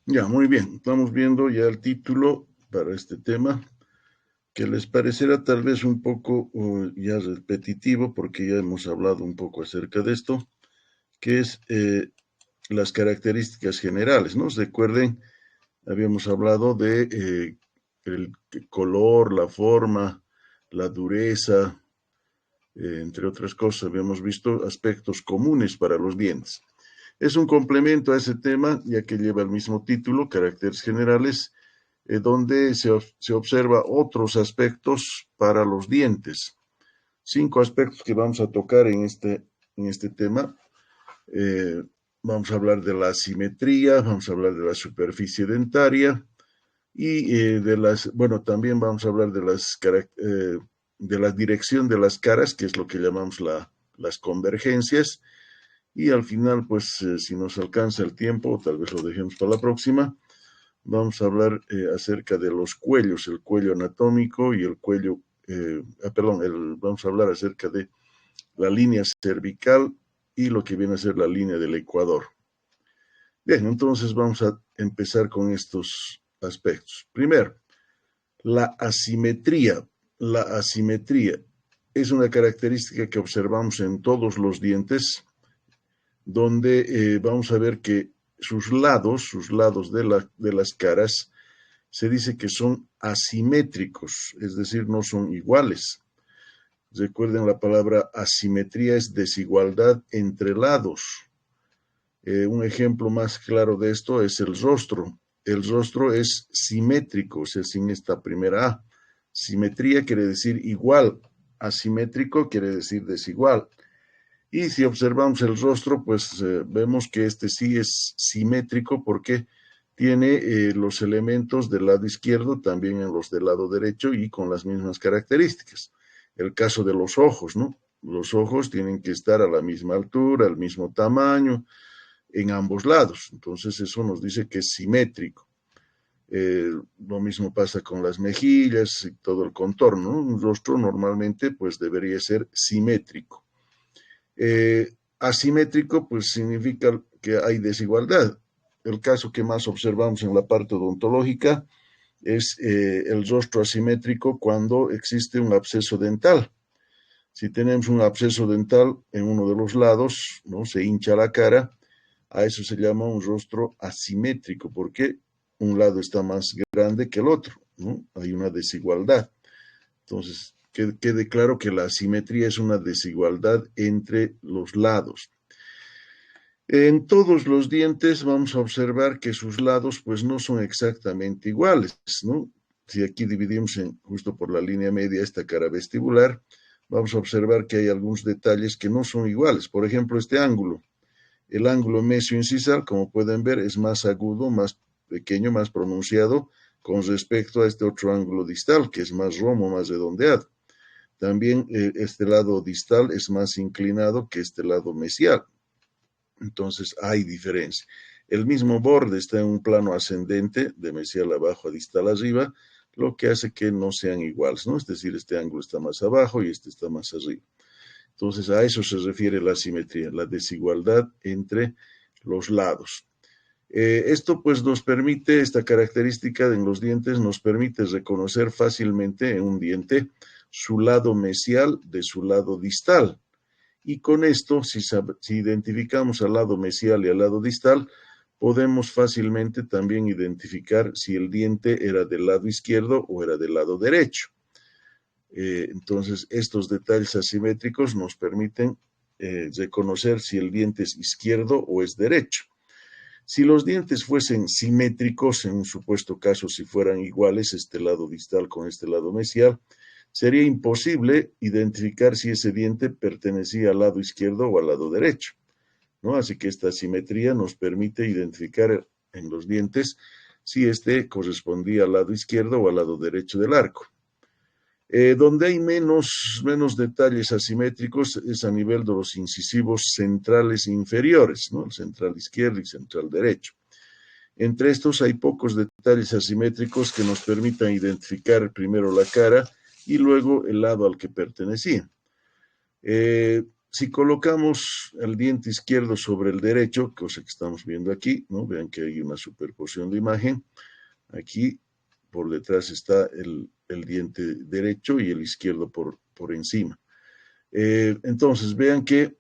Ya, muy bien. Estamos viendo ya el título para este tema, que les parecerá tal vez un poco ya repetitivo, porque ya hemos hablado un poco acerca de esto, que es las características generales, ¿no? Recuerden, habíamos hablado de el color, la forma, la dureza, entre otras cosas, habíamos visto aspectos comunes para los dientes. Es un complemento a ese tema, ya que lleva el mismo título, caracteres generales, donde se observa otros aspectos para los dientes. 5 aspectos que vamos a tocar en este tema. Eh, Vamos a hablar de la asimetría, vamos a hablar de la superficie dentaria y bueno, también vamos a hablar de la dirección de las caras, que es lo que llamamos las convergencias. Y al final, pues, si nos alcanza el tiempo, o tal vez lo dejemos para la próxima, vamos a hablar acerca de los cuellos, el cuello anatómico y el cuello, perdón, vamos a hablar acerca de la línea cervical y lo que viene a ser la línea del ecuador. Bien, entonces vamos a empezar con estos aspectos. Primero, la asimetría. La asimetría es una característica que observamos en todos los dientes, donde vamos a ver que sus lados de las caras, se dice que son asimétricos, es decir, no son iguales. Recuerden, la palabra asimetría es desigualdad entre lados. Un ejemplo más claro de esto es el rostro. El rostro es simétrico, o sea, sin esta primera A. Simetría quiere decir igual, asimétrico quiere decir desigual. Y si observamos el rostro, pues vemos que este sí es simétrico porque tiene los elementos del lado izquierdo, también en los del lado derecho y con las mismas características. El caso de los ojos, ¿no? Los ojos tienen que estar a la misma altura, al mismo tamaño, en ambos lados. Entonces eso nos dice que es simétrico. Lo mismo pasa con las mejillas y todo el contorno, ¿no? Un rostro normalmente pues debería ser simétrico. Asimétrico, pues significa que hay desigualdad. El caso que más observamos en la parte odontológica es el rostro asimétrico cuando existe un absceso dental. Si tenemos un absceso dental en uno de los lados, ¿no? Se hincha la cara, a eso se llama un rostro asimétrico, porque un lado está más grande que el otro, ¿no? Hay una desigualdad. Entonces, que quede claro que la asimetría es una desigualdad entre los lados. En todos los dientes vamos a observar que sus lados pues no son exactamente iguales, ¿no? Si aquí dividimos justo por la línea media esta cara vestibular, vamos a observar que hay algunos detalles que no son iguales. Por ejemplo, este ángulo. El ángulo mesioincisal, como pueden ver, es más agudo, más pequeño, más pronunciado con respecto a este otro ángulo distal, que es más romo, más redondeado. También este lado distal es más inclinado que este lado mesial. Entonces hay diferencia. El mismo borde está en un plano ascendente, de mesial abajo a distal arriba, lo que hace que no sean iguales, ¿no? Es decir, este ángulo está más abajo y este está más arriba. Entonces a eso se refiere la asimetría, la desigualdad entre los lados. Esto pues nos permite, esta característica en los dientes nos permite reconocer fácilmente en un diente su lado mesial de su lado distal. Y con esto, si identificamos al lado mesial y al lado distal, podemos fácilmente también identificar si el diente era del lado izquierdo o era del lado derecho. Entonces, estos detalles asimétricos nos permiten reconocer si el diente es izquierdo o es derecho. Si los dientes fuesen simétricos, en un supuesto caso, si fueran iguales, este lado distal con este lado mesial, sería imposible identificar si ese diente pertenecía al lado izquierdo o al lado derecho, ¿no? Así que esta simetría nos permite identificar en los dientes si este correspondía al lado izquierdo o al lado derecho del arco. Donde hay menos detalles asimétricos es a nivel de los incisivos centrales e inferiores, ¿no? El central izquierdo y central derecho. Entre estos hay pocos detalles asimétricos que nos permitan identificar primero la cara y luego el lado al que pertenecía. si colocamos el diente izquierdo sobre el derecho, cosa que estamos viendo aquí, ¿no? Vean que hay una superposición de imagen. Aquí por detrás está el diente derecho y el izquierdo por encima. Entonces, vean que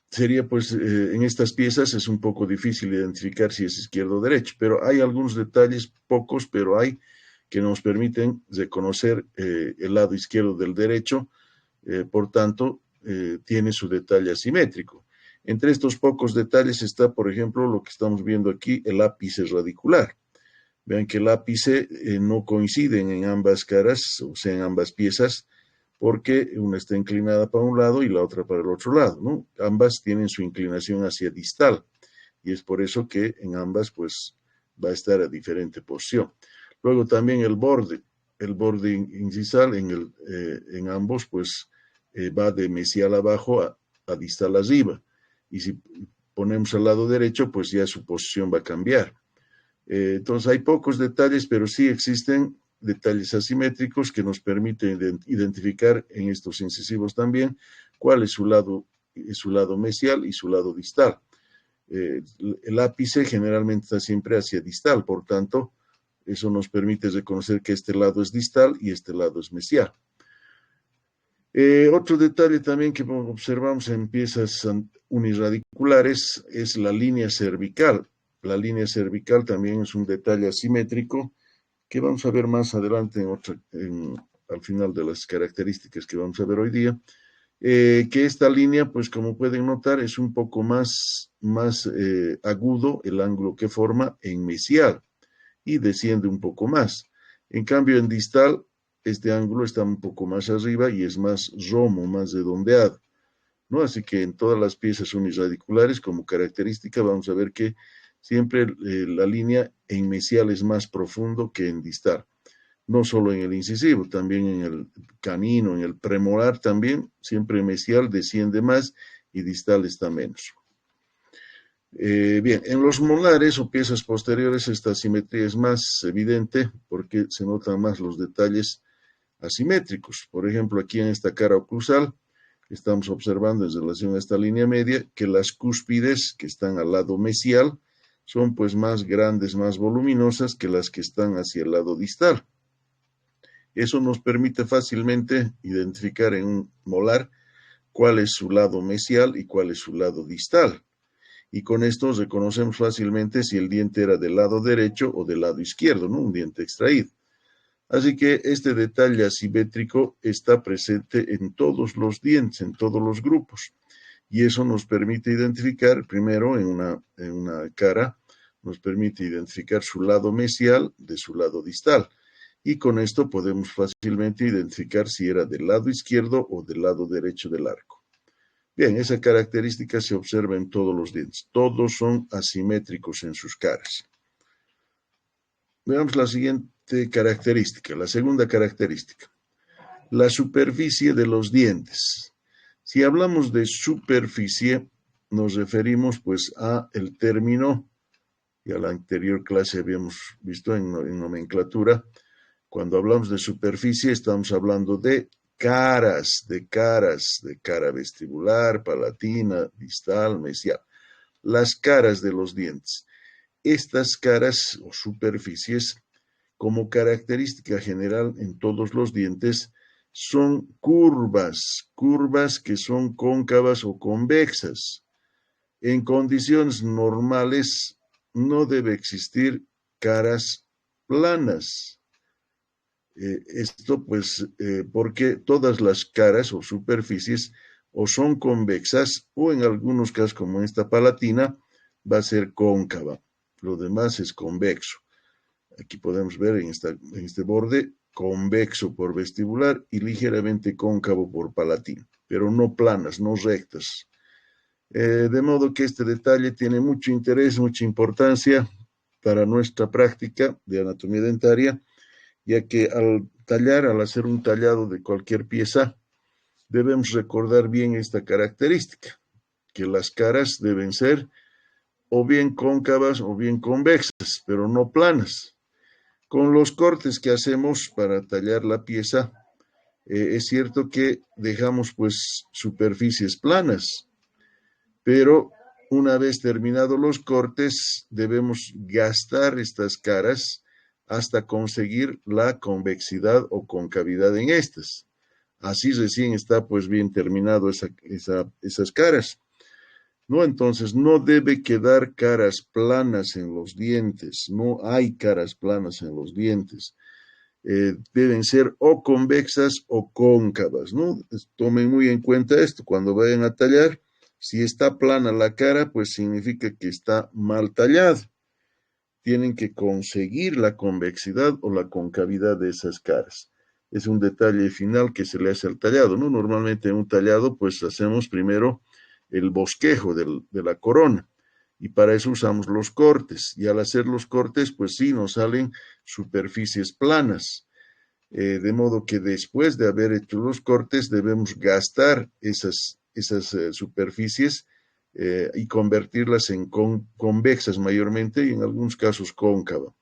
sería pues en estas piezas es un poco difícil identificar si es izquierdo o derecho, pero hay algunos detalles, pocos, pero hay que nos permiten reconocer el lado izquierdo del derecho, por tanto, tiene su detalle asimétrico. Entre estos pocos detalles está, por ejemplo, lo que estamos viendo aquí, el ápice radicular. Vean que el ápice no coinciden en ambas caras, o sea, en ambas piezas, porque una está inclinada para un lado y la otra para el otro lado, ¿no? Ambas tienen su inclinación hacia distal, y es por eso que en ambas, pues, va a estar a diferente posición. Luego también el borde incisal en ambos, pues, va de mesial abajo a distal arriba, y si ponemos al lado derecho, pues ya su posición va a cambiar. Entonces hay pocos detalles, pero sí existen detalles asimétricos que nos permiten identificar en estos incisivos también cuál es su lado mesial y su lado distal. El ápice generalmente está siempre hacia distal, por tanto, eso nos permite reconocer que este lado es distal y este lado es mesial. Otro detalle también que observamos en piezas unirradiculares es la línea cervical. La línea cervical también es un detalle asimétrico que vamos a ver más adelante al final de las características que vamos a ver hoy día, que esta línea, pues como pueden notar, es un poco más agudo el ángulo que forma en mesial y desciende un poco más. En cambio, en distal, este ángulo está un poco más arriba y es más romo, más redondeado, ¿no? Así que en todas las piezas unirradiculares, como característica, vamos a ver que siempre la línea en mesial es más profundo que en distal. No solo en el incisivo, también en el canino, en el premolar también, siempre mesial desciende más y distal está menos. Bien, en los molares o piezas posteriores esta asimetría es más evidente porque se notan más los detalles asimétricos. Por ejemplo, aquí en esta cara oclusal estamos observando en relación a esta línea media que las cúspides que están al lado mesial son pues más grandes, más voluminosas que las que están hacia el lado distal. Eso nos permite fácilmente identificar en un molar cuál es su lado mesial y cuál es su lado distal. Y con esto reconocemos fácilmente si el diente era del lado derecho o del lado izquierdo, ¿no? Un diente extraído. Así que este detalle asimétrico está presente en todos los dientes, en todos los grupos. Y eso nos permite identificar, primero en una cara, nos permite identificar su lado mesial de su lado distal. Y con esto podemos fácilmente identificar si era del lado izquierdo o del lado derecho del arco. Bien, esa característica se observa en todos los dientes. Todos son asimétricos en sus caras. Veamos la siguiente característica, la segunda característica. La superficie de los dientes. Si hablamos de superficie, nos referimos pues a el término, y a la anterior clase habíamos visto en nomenclatura, cuando hablamos de superficie estamos hablando de cara vestibular, palatina, distal, mesial, las caras de los dientes. Estas caras o superficies, como característica general en todos los dientes, son curvas que son cóncavas o convexas. En condiciones normales no debe existir caras planas. Esto pues porque todas las caras o superficies o son convexas o en algunos casos como en esta palatina va a ser cóncava. Lo demás es convexo. Aquí podemos ver en este borde convexo por vestibular y ligeramente cóncavo por palatino, pero no planas, no rectas. De modo que este detalle tiene mucho interés, mucha importancia para nuestra práctica de anatomía dentaria, ya que al hacer un tallado de cualquier pieza, debemos recordar bien esta característica, que las caras deben ser o bien cóncavas o bien convexas, pero no planas. Con los cortes que hacemos para tallar la pieza, Es cierto que dejamos pues superficies planas, pero una vez terminados los cortes debemos gastar estas caras hasta conseguir la convexidad o concavidad en estas. Así recién está pues bien terminado esas caras, ¿no? Entonces no debe quedar caras planas en los dientes, no hay caras planas en los dientes. Deben ser o convexas o cóncavas, ¿no? Tomen muy en cuenta esto cuando vayan a tallar. Si está plana la cara, pues significa que está mal tallado. Tienen que conseguir la convexidad o la concavidad de esas caras. Es un detalle final que se le hace al tallado, ¿no? Normalmente en un tallado, pues hacemos primero el bosquejo de la corona y para eso usamos los cortes. Y al hacer los cortes, pues sí, nos salen superficies planas. De modo que después de haber hecho los cortes debemos gastar esas superficies y convertirlas en convexas mayormente y en algunos casos cóncava.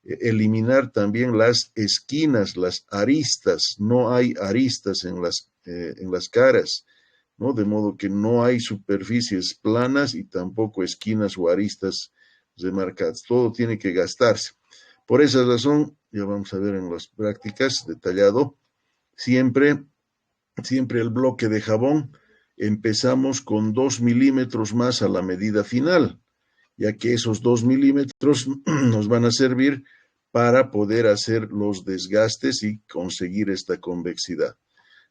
Eliminar también las esquinas, las aristas, no hay aristas en las caras, ¿no? De modo que no hay superficies planas y tampoco esquinas o aristas remarcadas, todo tiene que gastarse. Por esa razón, ya vamos a ver en las prácticas detallado, siempre, siempre el bloque de jabón empezamos con 2 milímetros más a la medida final, ya que esos 2 milímetros nos van a servir para poder hacer los desgastes y conseguir esta convexidad,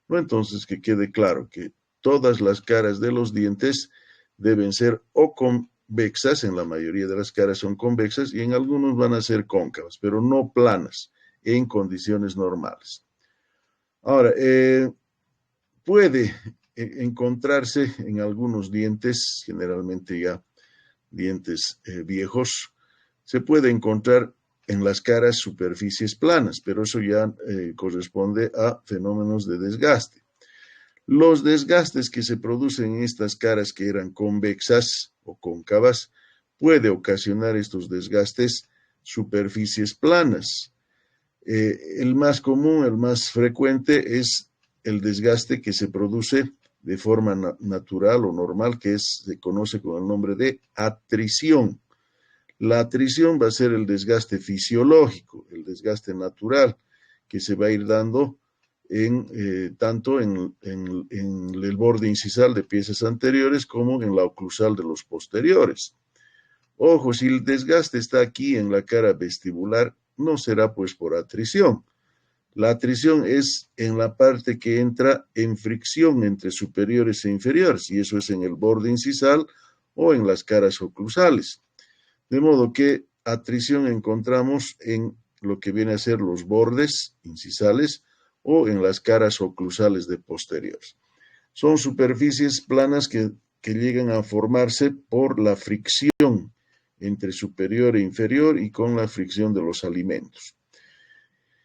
¿no? Entonces, que quede claro que todas las caras de los dientes deben ser o convexas, en la mayoría de las caras son convexas y en algunos van a ser cóncavas, pero no planas en condiciones normales. Ahora, puede encontrarse en algunos dientes, generalmente ya dientes viejos, se puede encontrar en las caras superficies planas, pero eso ya corresponde a fenómenos de desgaste. Los desgastes que se producen en estas caras que eran convexas o cóncavas puede ocasionar estos desgastes superficies planas. El más común, el más frecuente es el desgaste que se produce de forma natural o normal, que se conoce con el nombre de atrición. La atrición va a ser el desgaste fisiológico, el desgaste natural, que se va a ir dando tanto en el borde incisal de piezas anteriores como en la oclusal de los posteriores. Ojo, si el desgaste está aquí en la cara vestibular, no será pues por atrición. La atrición es en la parte que entra en fricción entre superiores e inferiores, y eso es en el borde incisal o en las caras oclusales. De modo que atrición encontramos en lo que viene a ser los bordes incisales o en las caras oclusales de posteriores. Son superficies planas que llegan a formarse por la fricción entre superior e inferior y con la fricción de los alimentos.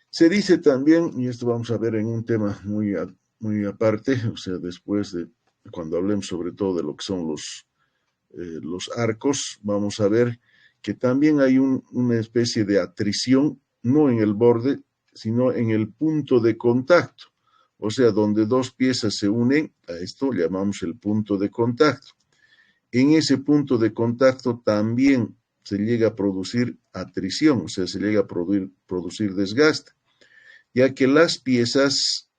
Se dice también, y esto vamos a ver en un tema muy aparte, o sea, después de cuando hablemos sobre todo de lo que son los arcos, vamos a ver que también hay una especie de atrición, no en el borde, sino en el punto de contacto. O sea, donde dos piezas se unen, a esto llamamos el punto de contacto. En ese punto de contacto también se llega a producir atrición, o sea, se llega a producir desgaste, ya que las piezas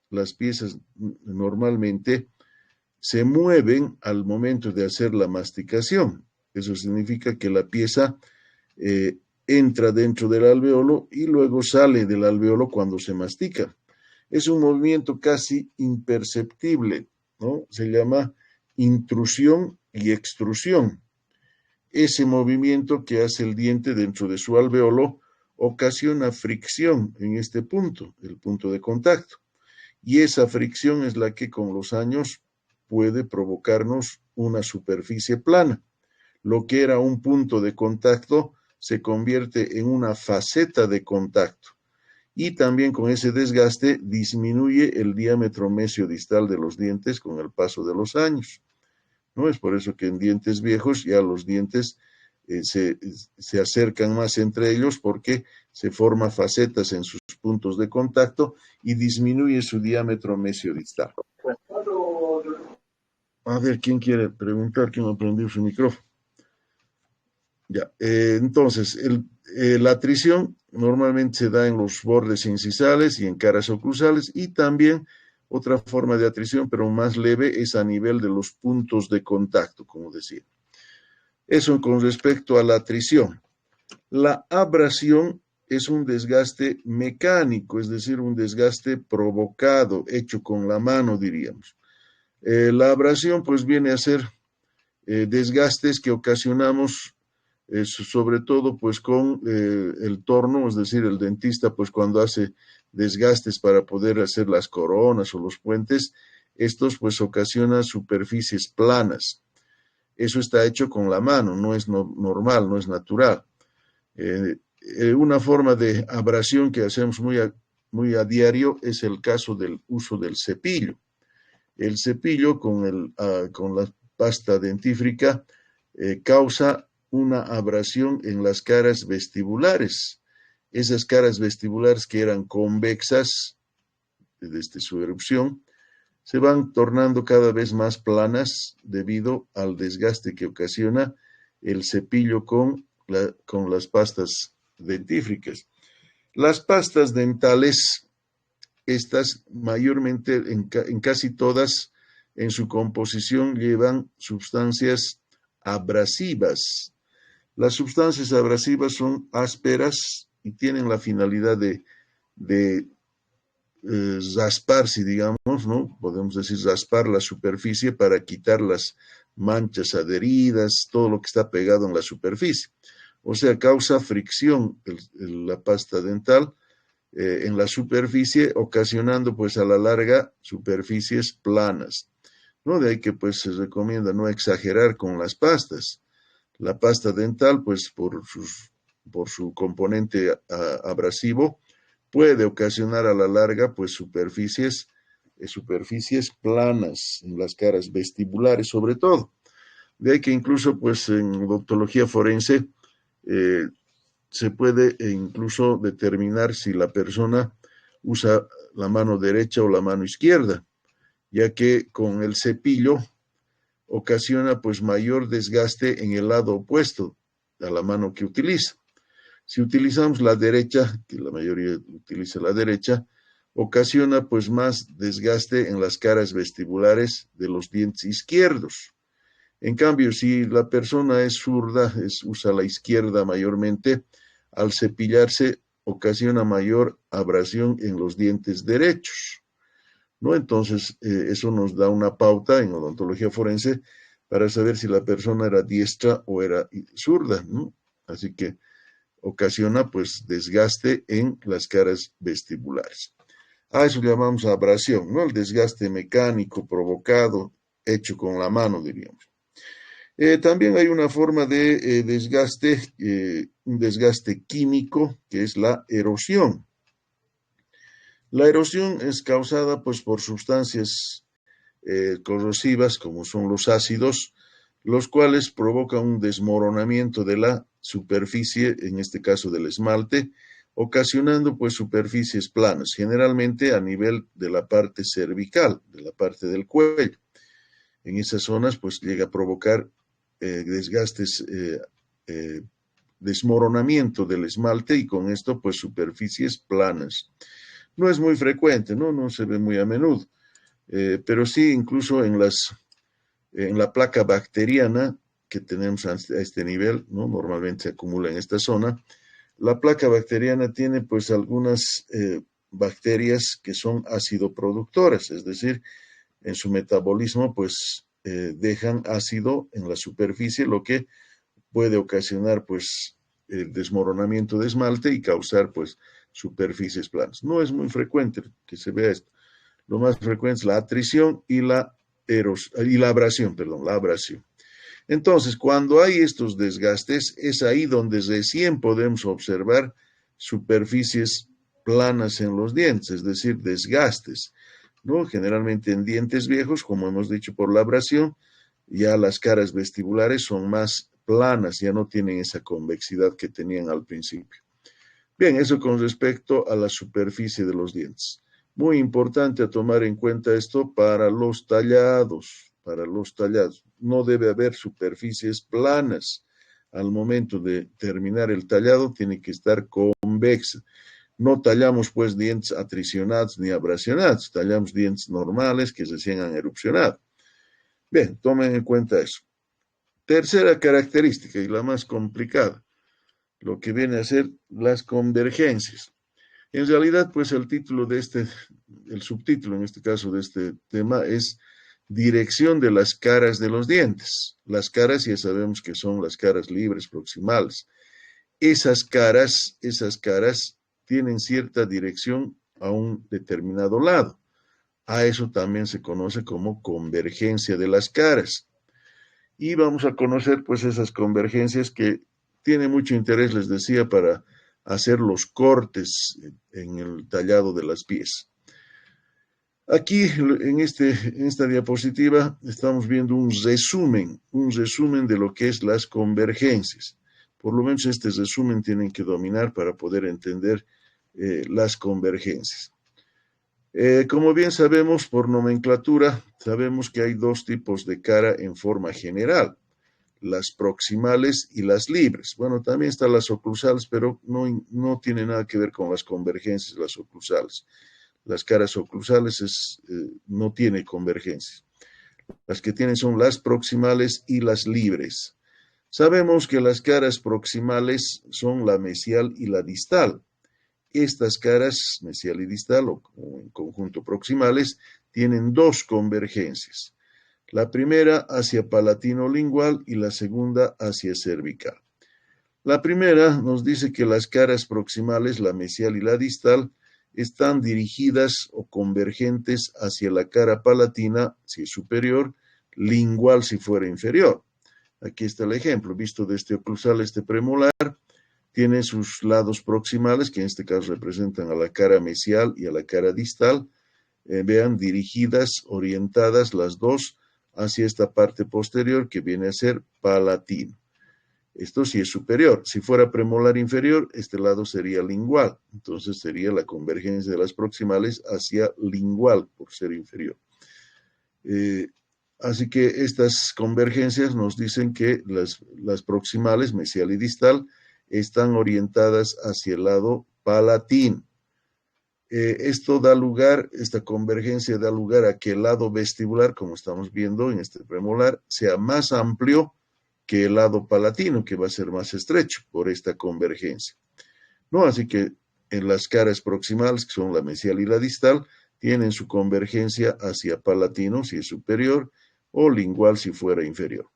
normalmente se mueven al momento de hacer la masticación. Eso significa que la pieza entra dentro del alveolo y luego sale del alveolo cuando se mastica. Es un movimiento casi imperceptible, ¿no? Se llama intrusión y extrusión. Ese movimiento que hace el diente dentro de su alveolo ocasiona fricción en este punto, el punto de contacto. Y esa fricción es la que con los años puede provocarnos una superficie plana. Lo que era un punto de contacto se convierte en una faceta de contacto. Y también con ese desgaste disminuye el diámetro mesiodistal de los dientes con el paso de los años, ¿no? Es por eso que en dientes viejos ya los dientes se acercan más entre ellos porque se forma facetas en sus puntos de contacto y disminuye su diámetro mesiodistal. A ver, ¿quién quiere preguntar? ¿Quién aprendió su micrófono? Ya, entonces, la atrición normalmente se da en los bordes incisales y en caras oclusales, y también otra forma de atrición, pero más leve, es a nivel de los puntos de contacto, como decía. Eso con respecto a la atrición. La abrasión es un desgaste mecánico, es decir, un desgaste provocado, hecho con la mano, diríamos. La abrasión pues viene a ser desgastes que ocasionamos sobre todo pues con el torno, es decir, el dentista pues cuando hace desgastes para poder hacer las coronas o los puentes, estos pues ocasionan superficies planas. Eso está hecho con la mano, no es normal, no es natural. Una forma de abrasión que hacemos muy a diario es el caso del uso del cepillo. El cepillo con la pasta dentífrica causa una abrasión en las caras vestibulares. Esas caras vestibulares que eran convexas desde su erupción se van tornando cada vez más planas debido al desgaste que ocasiona el cepillo con las pastas dentífricas. Las pastas dentales, estas mayormente en casi todas en su composición llevan sustancias abrasivas. Las sustancias abrasivas son ásperas y tienen la finalidad de raspar, si digamos, ¿no? Podemos decir raspar la superficie para quitar las manchas adheridas, todo lo que está pegado en la superficie. O sea, causa fricción la pasta dental en la superficie, ocasionando pues a la larga superficies planas, ¿no? De ahí que pues se recomienda no exagerar con las pastas. La pasta dental, pues por su componente abrasivo, puede ocasionar a la larga pues superficies planas en las caras vestibulares sobre todo. De ahí que incluso pues en odontología forense se puede incluso determinar si la persona usa la mano derecha o la mano izquierda, ya que con el cepillo ocasiona pues mayor desgaste en el lado opuesto a la mano que utiliza. Si utilizamos la derecha, que la mayoría utiliza la derecha, ocasiona pues más desgaste en las caras vestibulares de los dientes izquierdos. En cambio, si la persona es zurda, usa la izquierda mayormente, al cepillarse ocasiona mayor abrasión en los dientes derechos, ¿no? Entonces, eso nos da una pauta en odontología forense para saber si la persona era diestra o era zurda, ¿no? Así que ocasiona pues desgaste en las caras vestibulares. A eso llamamos abrasión, ¿no? El desgaste mecánico provocado, hecho con la mano, diríamos. También hay una forma de desgaste, un desgaste químico, que es la erosión. La erosión es causada pues, por sustancias corrosivas, como son los ácidos, los cuales provocan un desmoronamiento de la superficie, en este caso del esmalte, ocasionando pues superficies planas, generalmente a nivel de la parte cervical, de la parte del cuello. En esas zonas pues llega a provocar desgastes, desmoronamiento del esmalte y con esto pues superficies planas. No es muy frecuente, no se ve muy a menudo, pero sí incluso en la placa bacteriana que tenemos a este nivel, ¿no? Normalmente se acumula en esta zona. La placa bacteriana tiene pues algunas bacterias que son acidoproductoras, es decir, en su metabolismo pues dejan ácido en la superficie, lo que puede ocasionar pues el desmoronamiento de esmalte y causar pues superficies planas. No es muy frecuente que se vea esto. Lo más frecuente es la atrición y la abrasión. Entonces, cuando hay estos desgastes, es ahí donde recién podemos observar superficies planas en los dientes, es decir, desgastes, ¿no? Generalmente en dientes viejos, como hemos dicho por la abrasión, ya las caras vestibulares son más planas, ya no tienen esa convexidad que tenían al principio. Bien, eso con respecto a la superficie de los dientes. Muy importante a tomar en cuenta esto para los tallados, para los tallados. No debe haber superficies planas. Al momento de terminar el tallado tiene que estar convexa. No tallamos pues dientes atricionados ni abrasionados, tallamos dientes normales que recién han erupcionado. Bien, tomen en cuenta eso. Tercera característica y la más complicada, lo que viene a ser las convergencias. En realidad, pues el título de el subtítulo en este caso de este tema es dirección de las caras de los dientes. Las caras ya sabemos que son las caras libres proximales. Esas caras tienen cierta dirección a un determinado lado. A eso también se conoce como convergencia de las caras. Y vamos a conocer pues esas convergencias que tiene mucho interés, les decía, para hacer los cortes en el tallado de las piezas. Aquí en esta diapositiva estamos viendo un resumen de lo que es las convergencias. Por lo menos este resumen tienen que dominar para poder entender las convergencias. Como bien sabemos por nomenclatura, sabemos que hay dos tipos de cara en forma general, las proximales y las libres. Bueno, también están las oclusales, pero no tiene nada que ver con las convergencias, las oclusales. Las caras oclusales no tiene convergencias. Las que tienen son las proximales y las libres. Sabemos que las caras proximales son la mesial y la distal. Estas caras, mesial y distal, o en conjunto proximales, tienen dos convergencias. La primera hacia palatino-lingual y la segunda hacia cervical. La primera nos dice que las caras proximales, la mesial y la distal, están dirigidas o convergentes hacia la cara palatina, si es superior, lingual si fuera inferior. Aquí está el ejemplo, visto de este oclusal, este premolar, tiene sus lados proximales, que en este caso representan a la cara mesial y a la cara distal, vean, dirigidas, orientadas las dos hacia esta parte posterior que viene a ser palatino. Esto sí es superior. Si fuera premolar inferior, este lado sería lingual. Entonces sería la convergencia de las proximales hacia lingual por ser inferior. Así que estas convergencias nos dicen que las proximales, mesial y distal, están orientadas hacia el lado palatino. Esta convergencia da lugar a que el lado vestibular, como estamos viendo en este premolar, sea más amplio que el lado palatino, que va a ser más estrecho por esta convergencia. ¿No? Así que en las caras proximales, que son la mesial y la distal, tienen su convergencia hacia palatino, si es superior, o lingual, si fuera inferior.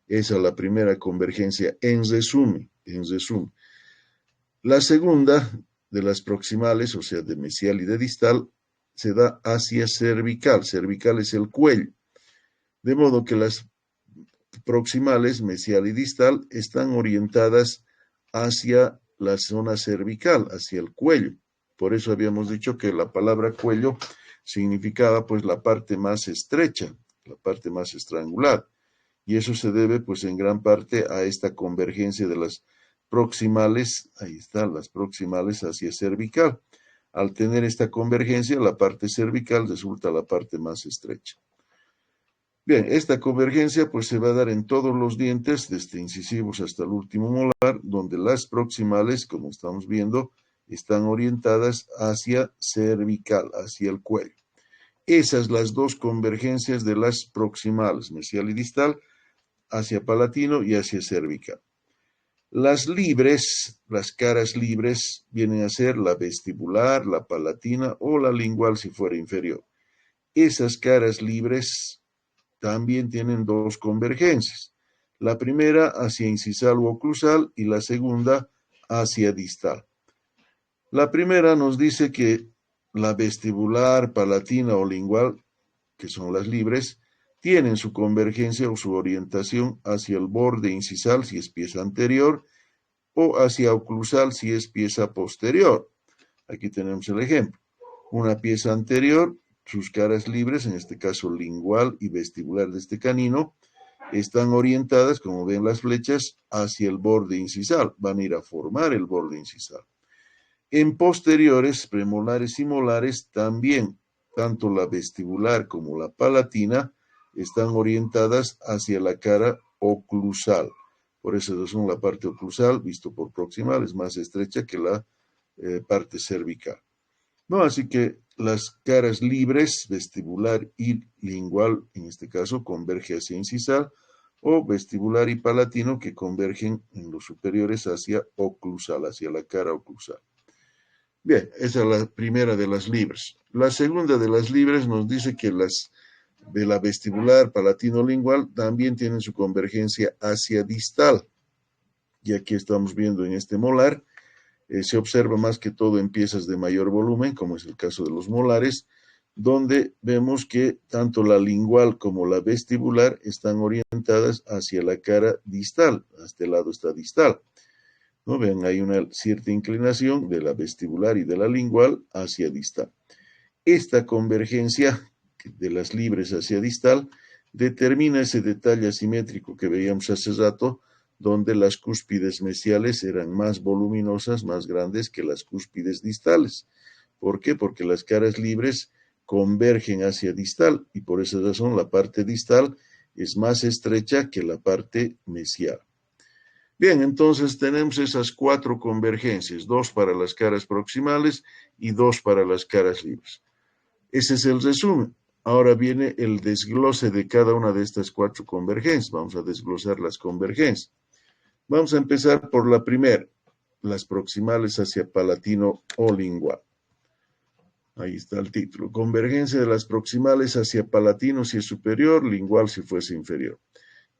Esa es la primera convergencia en resumen. La segunda de las proximales, o sea, de mesial y de distal, se da hacia cervical. Cervical es el cuello. De modo que las proximales, mesial y distal, están orientadas hacia la zona cervical, hacia el cuello. Por eso habíamos dicho que la palabra cuello significaba pues la parte más estrecha, la parte más estrangular. Y eso se debe pues en gran parte a esta convergencia de las proximales, ahí están las proximales hacia cervical. Al tener esta convergencia, la parte cervical resulta la parte más estrecha. Bien, esta convergencia pues se va a dar en todos los dientes, desde incisivos hasta el último molar, donde las proximales, como estamos viendo, están orientadas hacia cervical, hacia el cuello. Esas las dos convergencias de las proximales, mesial y distal, hacia palatino y hacia cervical. Las libres, las caras libres, vienen a ser la vestibular, la palatina o la lingual si fuera inferior. Esas caras libres también tienen dos convergencias. La primera hacia incisal u oclusal y la segunda hacia distal. La primera nos dice que la vestibular, palatina o lingual, que son las libres, tienen su convergencia o su orientación hacia el borde incisal si es pieza anterior o hacia oclusal si es pieza posterior. Aquí tenemos el ejemplo. Una pieza anterior, sus caras libres, en este caso lingual y vestibular de este canino, están orientadas, como ven las flechas, hacia el borde incisal. Van a ir a formar el borde incisal. En posteriores, premolares y molares, también, tanto la vestibular como la palatina están orientadas hacia la cara oclusal. Por esa razón, la parte oclusal, visto por proximal, es más estrecha que la parte cervical. ¿No? Así que las caras libres, vestibular y lingual, en este caso, converge hacia incisal, o vestibular y palatino, que convergen en los superiores hacia oclusal, hacia la cara oclusal. Bien, esa es la primera de las libres. La segunda de las libres nos dice que las de la vestibular palatino-lingual también tienen su convergencia hacia distal. Y aquí estamos viendo en este molar, se observa más que todo en piezas de mayor volumen, como es el caso de los molares, donde vemos que tanto la lingual como la vestibular están orientadas hacia la cara distal, a este lado está distal. ¿No? Vean, hay una cierta inclinación de la vestibular y de la lingual hacia distal. Esta convergencia de las libres hacia distal determina ese detalle asimétrico que veíamos hace rato, donde las cúspides mesiales eran más voluminosas, más grandes que las cúspides distales. ¿Por qué? Porque las caras libres convergen hacia distal y por esa razón la parte distal es más estrecha que la parte mesial. Bien, entonces tenemos esas 4 convergencias, 2 para las caras proximales y 2 para las caras libres. Ese es el resumen. Ahora viene el desglose de cada una de estas 4 convergencias. Vamos a desglosar las convergencias. Vamos a empezar por la primera, las proximales hacia palatino o lingual. Ahí está el título. Convergencia de las proximales hacia palatino si es superior, lingual si fuese inferior.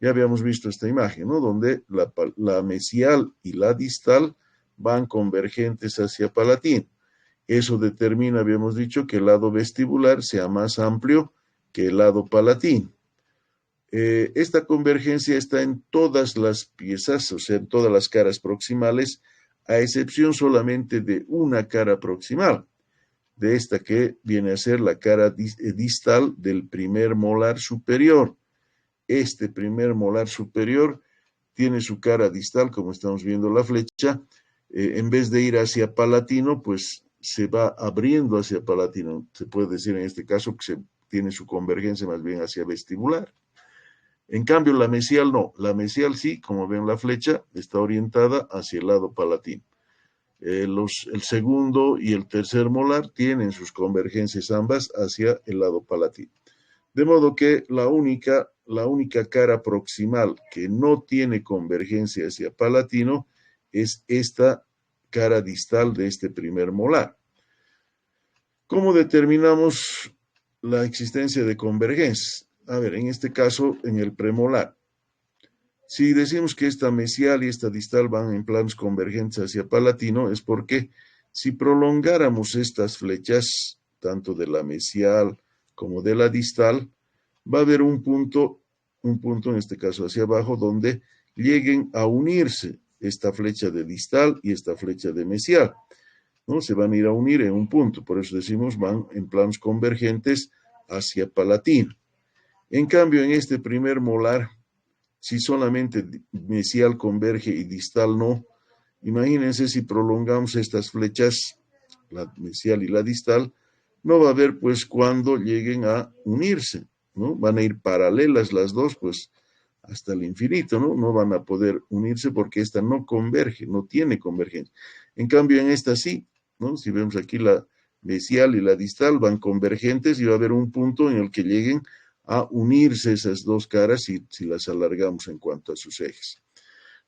Ya habíamos visto esta imagen, ¿no? Donde la mesial y la distal van convergentes hacia palatino. Eso determina, habíamos dicho, que el lado vestibular sea más amplio que el lado palatino. Esta convergencia está en todas las piezas, o sea, en todas las caras proximales, a excepción solamente de una cara proximal, de esta que viene a ser la cara distal del primer molar superior. Este primer molar superior tiene su cara distal, como estamos viendo la flecha, en vez de ir hacia palatino, pues se va abriendo hacia palatino. Se puede decir en este caso que tiene su convergencia más bien hacia vestibular. En cambio, la mesial no. La mesial sí, como ven la flecha, está orientada hacia el lado palatino. El segundo y el tercer molar tienen sus convergencias ambas hacia el lado palatino. De modo que la única cara proximal que no tiene convergencia hacia palatino es esta cara distal de este primer molar. ¿Cómo determinamos la existencia de convergencia? A ver, en este caso, en el premolar. Si decimos que esta mesial y esta distal van en planos convergentes hacia palatino, es porque si prolongáramos estas flechas, tanto de la mesial como de la distal, va a haber un punto en este caso hacia abajo, donde lleguen a unirse esta flecha de distal y esta flecha de mesial, ¿no? Se van a ir a unir en un punto, por eso decimos van en planos convergentes hacia palatino. En cambio, en este primer molar, si solamente mesial converge y distal no, imagínense si prolongamos estas flechas, la mesial y la distal, no va a haber pues cuando lleguen a unirse, ¿no? Van a ir paralelas las dos, pues hasta el infinito, ¿no? No van a poder unirse porque esta no converge, no tiene convergencia. En cambio, en esta sí, ¿no? Si vemos aquí la mesial y la distal van convergentes y va a haber un punto en el que lleguen a unirse esas dos caras si las alargamos en cuanto a sus ejes.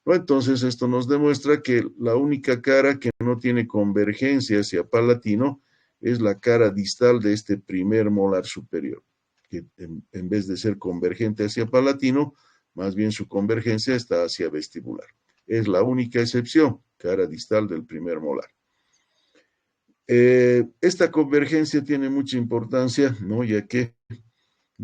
¿No? Entonces, esto nos demuestra que la única cara que no tiene convergencia hacia palatino es la cara distal de este primer molar superior, que en vez de ser convergente hacia palatino, más bien su convergencia está hacia vestibular. Es la única excepción, cara distal del primer molar. Esta convergencia tiene mucha importancia, ¿no? Ya que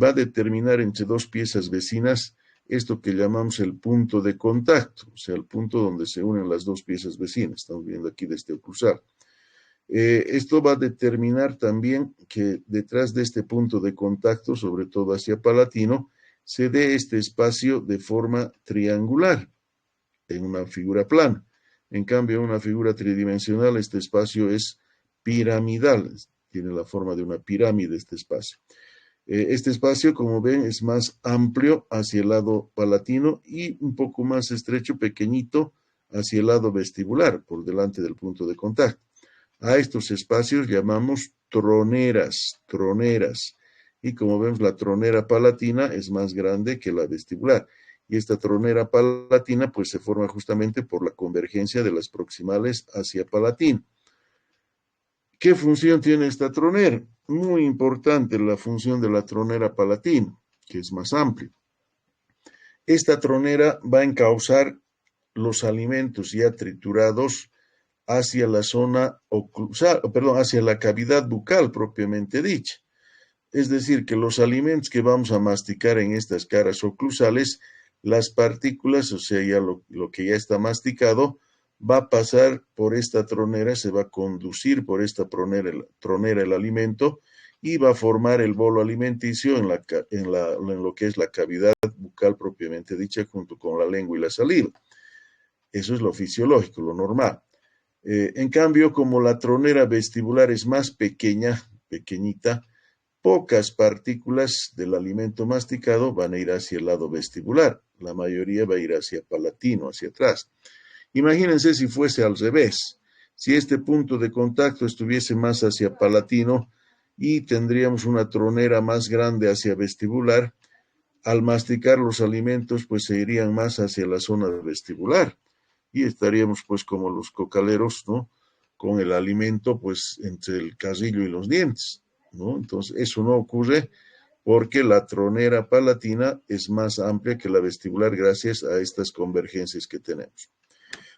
va a determinar entre dos piezas vecinas esto que llamamos el punto de contacto, o sea, el punto donde se unen las dos piezas vecinas. Estamos viendo aquí de este oclusal. Esto va a determinar también que detrás de este punto de contacto, sobre todo hacia palatino, se dé este espacio de forma triangular en una figura plana. En cambio, en una figura tridimensional, este espacio es piramidal, tiene la forma de una pirámide este espacio. Este espacio, como ven, es más amplio hacia el lado palatino y un poco más estrecho, pequeñito, hacia el lado vestibular, por delante del punto de contacto. A estos espacios llamamos troneras. Y como vemos, la tronera palatina es más grande que la vestibular. Y esta tronera palatina pues se forma justamente por la convergencia de las proximales hacia palatino. ¿Qué función tiene esta tronera? Muy importante la función de la tronera palatina, que es más amplia. Esta tronera va a encauzar los alimentos ya triturados hacia la zona oclusal, perdón, hacia la cavidad bucal propiamente dicha. Es decir, que los alimentos que vamos a masticar en estas caras oclusales, las partículas, o sea, ya lo que ya está masticado, va a pasar por esta tronera, se va a conducir por esta tronera el alimento y va a formar el bolo alimenticio en lo que es la cavidad bucal propiamente dicha, junto con la lengua y la saliva. Eso es lo fisiológico, lo normal. En cambio, como la tronera vestibular es más pequeñita, pocas partículas del alimento masticado van a ir hacia el lado vestibular. La mayoría va a ir hacia palatino, hacia atrás. Imagínense si fuese al revés. Si este punto de contacto estuviese más hacia palatino y tendríamos una tronera más grande hacia vestibular, al masticar los alimentos pues se irían más hacia la zona vestibular y estaríamos pues como los cocaleros, ¿no? Con el alimento pues entre el carrillo y los dientes, ¿no? Entonces eso no ocurre porque la tronera palatina es más amplia que la vestibular gracias a estas convergencias que tenemos.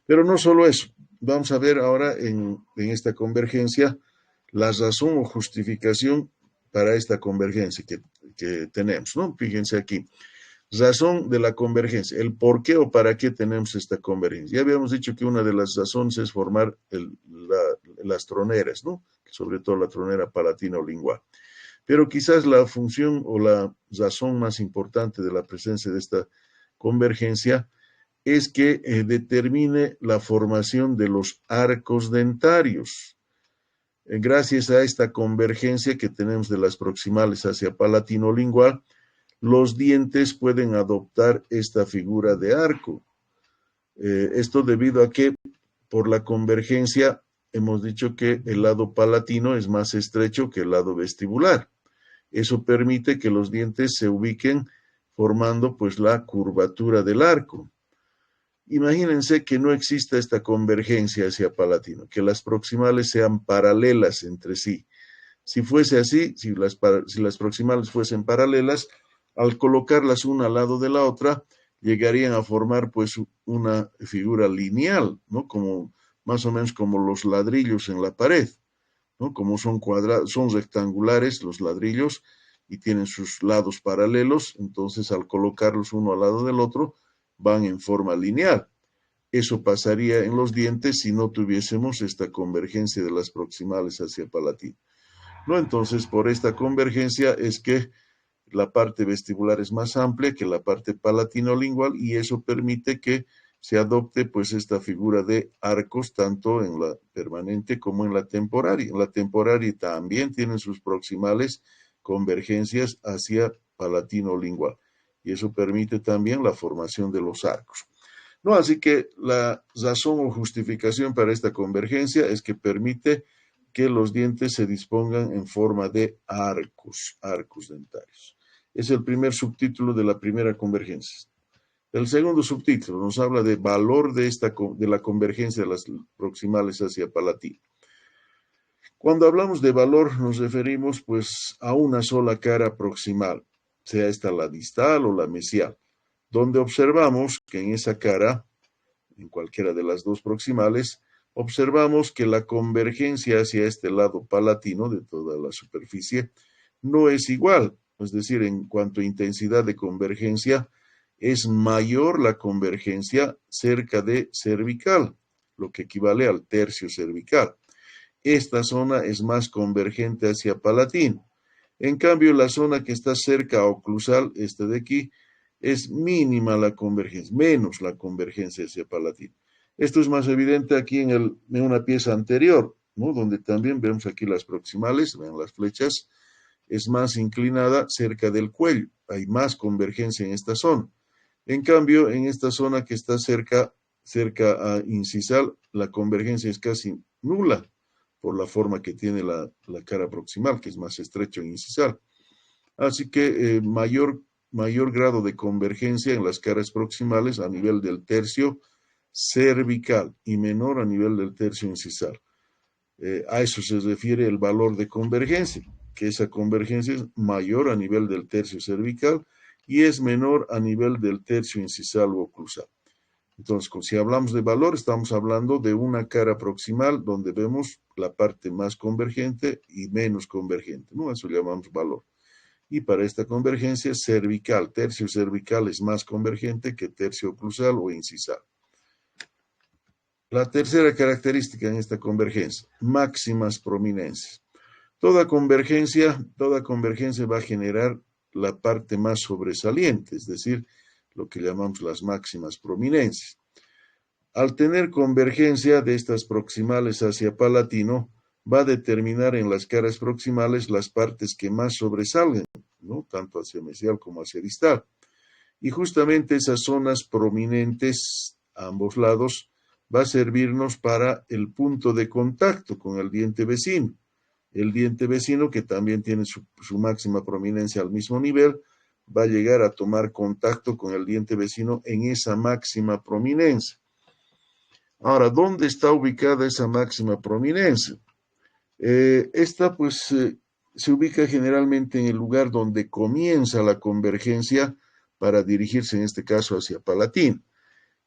Pero no solo eso, vamos a ver ahora en esta convergencia la razón o justificación para esta convergencia que tenemos, ¿no? Fíjense aquí. Razón de la convergencia, el por qué o para qué tenemos esta convergencia. Ya habíamos dicho que una de las razones es formar las troneras, ¿no? Sobre todo la tronera palatino-lingual. Pero quizás la función o la razón más importante de la presencia de esta convergencia es que determine la formación de los arcos dentarios. Gracias a esta convergencia que tenemos de las proximales hacia palatino-lingual, los dientes pueden adoptar esta figura de arco. Esto debido a que por la convergencia hemos dicho que el lado palatino es más estrecho que el lado vestibular. Eso permite que los dientes se ubiquen formando pues la curvatura del arco. Imagínense que no exista esta convergencia hacia palatino, que las proximales sean paralelas entre sí. Si fuese así, si las proximales fuesen paralelas, al colocarlas una al lado de la otra, llegarían a formar pues una figura lineal, ¿no? Como más o menos como los ladrillos en la pared, ¿no? Como son rectangulares los ladrillos y tienen sus lados paralelos, entonces al colocarlos uno al lado del otro, van en forma lineal. Eso pasaría en los dientes si no tuviésemos esta convergencia de las proximales hacia palatino, ¿no? Entonces, por esta convergencia es que la parte vestibular es más amplia que la parte palatino-lingual y eso permite que se adopte pues esta figura de arcos tanto en la permanente como en la temporaria. En la temporaria también tienen sus proximales convergencias hacia palatino-lingual y eso permite también la formación de los arcos. No, así que la razón o justificación para esta convergencia es que permite que los dientes se dispongan en forma de arcos dentarios. Es el primer subtítulo de la primera convergencia. El segundo subtítulo nos habla de valor de la convergencia de las proximales hacia palatino. Cuando hablamos de valor nos referimos pues a una sola cara proximal, sea esta la distal o la mesial, donde observamos que en esa cara, en cualquiera de las dos proximales, observamos que la convergencia hacia este lado palatino de toda la superficie no es igual, es decir, en cuanto a intensidad de convergencia, es mayor la convergencia cerca de cervical, lo que equivale al tercio cervical. Esta zona es más convergente hacia palatino. En cambio, la zona que está cerca a oclusal, esta de aquí, es mínima la convergencia, menos la convergencia hacia palatino. Esto es más evidente aquí en una pieza anterior, ¿no? Donde también vemos aquí las proximales, ven las flechas, es más inclinada cerca del cuello, hay más convergencia en esta zona. En cambio, en esta zona que está cerca a incisal, la convergencia es casi nula por la forma que tiene la cara proximal, que es más estrecho en incisal. Así que mayor grado de convergencia en las caras proximales a nivel del tercio cervical y menor a nivel del tercio incisal. A eso se refiere el valor de convergencia, que esa convergencia es mayor a nivel del tercio cervical y es menor a nivel del tercio incisal o oclusal. Entonces, si hablamos de valor, estamos hablando de una cara proximal donde vemos la parte más convergente y menos convergente, ¿no? Eso llamamos valor. Y para esta convergencia cervical, tercio cervical es más convergente que tercio oclusal o incisal. La tercera característica en esta convergencia, máximas prominencias. Toda convergencia va a generar la parte más sobresaliente, es decir, lo que llamamos las máximas prominencias. Al tener convergencia de estas proximales hacia palatino, va a determinar en las caras proximales las partes que más sobresalgan, ¿no? Tanto hacia mesial como hacia distal. Y justamente esas zonas prominentes a ambos lados va a servirnos para el punto de contacto con el diente vecino. El diente vecino, que también tiene su máxima prominencia al mismo nivel, va a llegar a tomar contacto con el diente vecino en esa máxima prominencia. Ahora, ¿dónde está ubicada esa máxima prominencia? Esta, pues, se ubica generalmente en el lugar donde comienza la convergencia para dirigirse, en este caso, hacia palatino.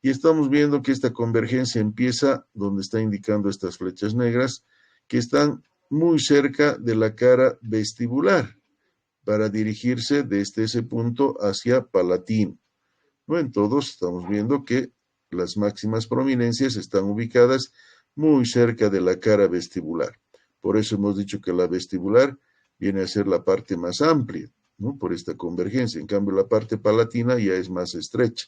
Y estamos viendo que esta convergencia empieza donde está indicando estas flechas negras, que están muy cerca de la cara vestibular, para dirigirse desde ese punto hacia palatino. ¿No? En todos estamos viendo que las máximas prominencias están ubicadas muy cerca de la cara vestibular. Por eso hemos dicho que la vestibular viene a ser la parte más amplia, ¿no? Por esta convergencia. En cambio, la parte palatina ya es más estrecha.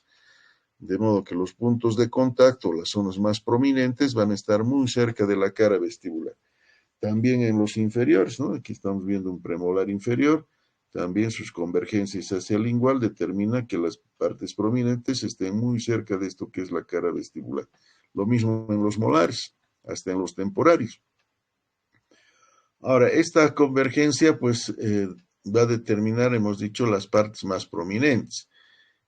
De modo que los puntos de contacto, las zonas más prominentes, van a estar muy cerca de la cara vestibular. También en los inferiores, ¿no? Aquí estamos viendo un premolar inferior, también sus convergencias hacia el lingual determina que las partes prominentes estén muy cerca de esto que es la cara vestibular. Lo mismo en los molares, hasta en los temporarios. Ahora, esta convergencia pues va a determinar, hemos dicho, las partes más prominentes.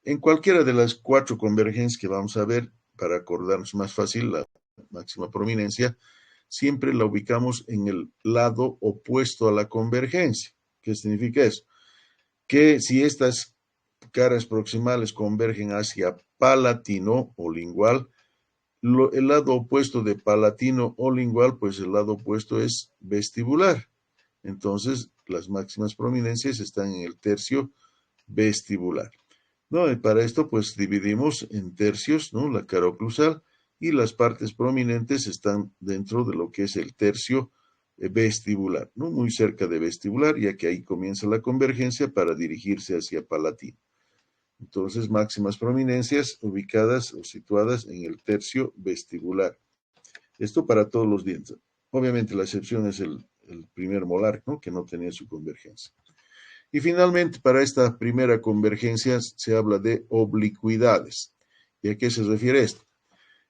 En cualquiera de las cuatro convergencias que vamos a ver, para acordarnos más fácil la máxima prominencia, siempre la ubicamos en el lado opuesto a la convergencia. ¿Qué significa eso? Que si estas caras proximales convergen hacia palatino o lingual, el lado opuesto de palatino o lingual, pues el lado opuesto es vestibular. Entonces, las máximas prominencias están en el tercio vestibular. ¿No? Y para esto, pues dividimos en tercios, ¿no? La cara oclusal y las partes prominentes están dentro de lo que es el tercio vestibular, ¿no? Muy cerca de vestibular, ya que ahí comienza la convergencia para dirigirse hacia palatino. Entonces, máximas prominencias ubicadas o situadas en el tercio vestibular. Esto para todos los dientes. Obviamente la excepción es el primer molar, ¿no? Que no tenía su convergencia. Y finalmente, para esta primera convergencia se habla de oblicuidades. ¿Y a qué se refiere esto?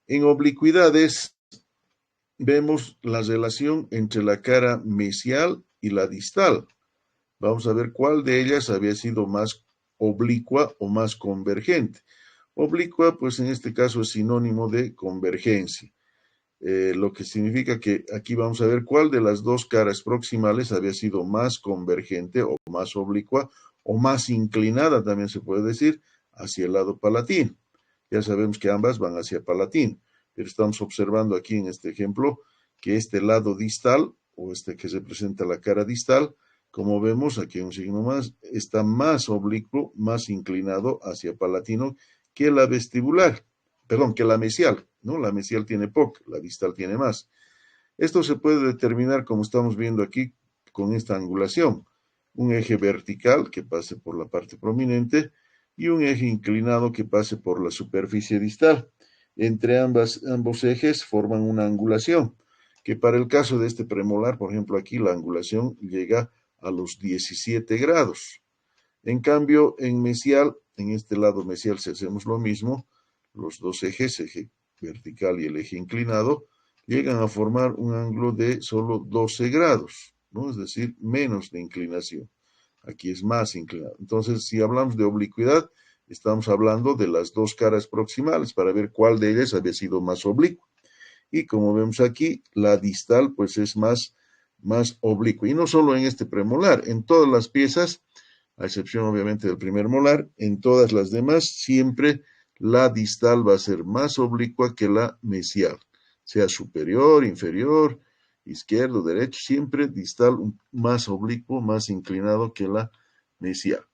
En oblicuidades vemos la relación entre la cara mesial y la distal. Vamos a ver cuál de ellas había sido más oblicua o más convergente. Oblicua, pues en este caso es sinónimo de convergencia. Lo que significa que aquí vamos a ver cuál de las dos caras proximales había sido más convergente o más oblicua o más inclinada, también se puede decir, hacia el lado palatino. Ya sabemos que ambas van hacia palatino, pero estamos observando aquí en este ejemplo que este lado distal, o este que representa la cara distal, como vemos aquí un signo más, está más oblicuo, más inclinado hacia palatino que la vestibular, perdón, que la mesial, ¿no? La mesial tiene poca, la distal tiene más. Esto se puede determinar, como estamos viendo aquí, con esta angulación. Un eje vertical que pase por la parte prominente y un eje inclinado que pase por la superficie distal. entre ambos ejes forman una angulación, que para el caso de este premolar, por ejemplo, aquí la angulación llega a los 17 grados. En cambio, en mesial, en este lado mesial, si hacemos lo mismo, los dos ejes, eje vertical y el eje inclinado, llegan a formar un ángulo de solo 12 grados, ¿no? Es decir, menos de inclinación. Aquí es más inclinado. Entonces, si hablamos de oblicuidad, estamos hablando de las dos caras proximales para ver cuál de ellas había sido más oblicua. Y como vemos aquí, la distal pues es más oblicua. Y no solo en este premolar, en todas las piezas, a excepción obviamente del primer molar, en todas las demás siempre la distal va a ser más oblicua que la mesial, sea superior, inferior, izquierdo, derecho, siempre distal más oblicuo, más inclinado que la mesial.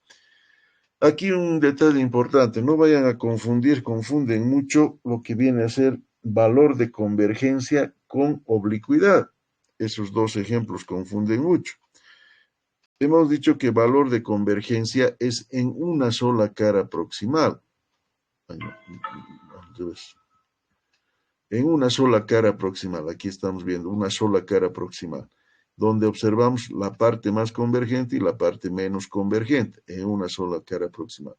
Aquí un detalle importante, no vayan a confunden mucho lo que viene a ser valor de convergencia con oblicuidad. Esos dos ejemplos confunden mucho. Hemos dicho que valor de convergencia es en una sola cara proximal. En una sola cara proximal, aquí estamos viendo una sola cara proximal, donde observamos la parte más convergente y la parte menos convergente, en una sola cara proximal,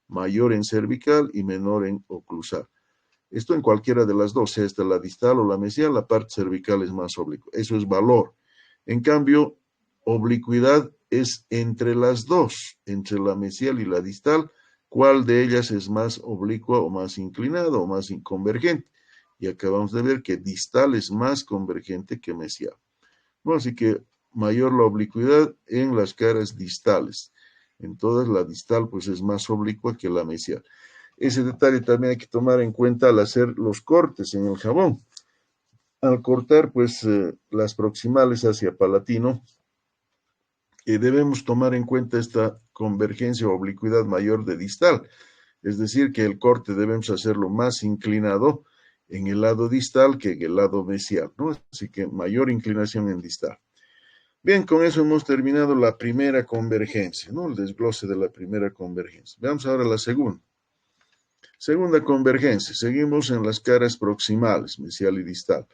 mayor en cervical y menor en oclusal. Esto en cualquiera de las dos, sea esta la distal o la mesial, la parte cervical es más oblicua. Eso es valor. En cambio, oblicuidad es entre las dos, entre la mesial y la distal, cuál de ellas es más oblicua o más inclinada o más convergente. Y acabamos de ver que distal es más convergente que mesial. Bueno, así que mayor la oblicuidad en las caras distales. En todas la distal pues es más oblicua que la mesial. Ese detalle también hay que tomar en cuenta al hacer los cortes en el jabón. Al cortar pues las proximales hacia palatino, debemos tomar en cuenta esta convergencia o oblicuidad mayor de distal. Es decir, que el corte debemos hacerlo más inclinado en el lado distal que en el lado mesial, ¿no? Así que mayor inclinación en distal. Bien, con eso hemos terminado la primera convergencia, ¿no? El desglose de la primera convergencia. Veamos ahora la segunda. Segunda convergencia. Seguimos en las caras proximales, mesial y distal.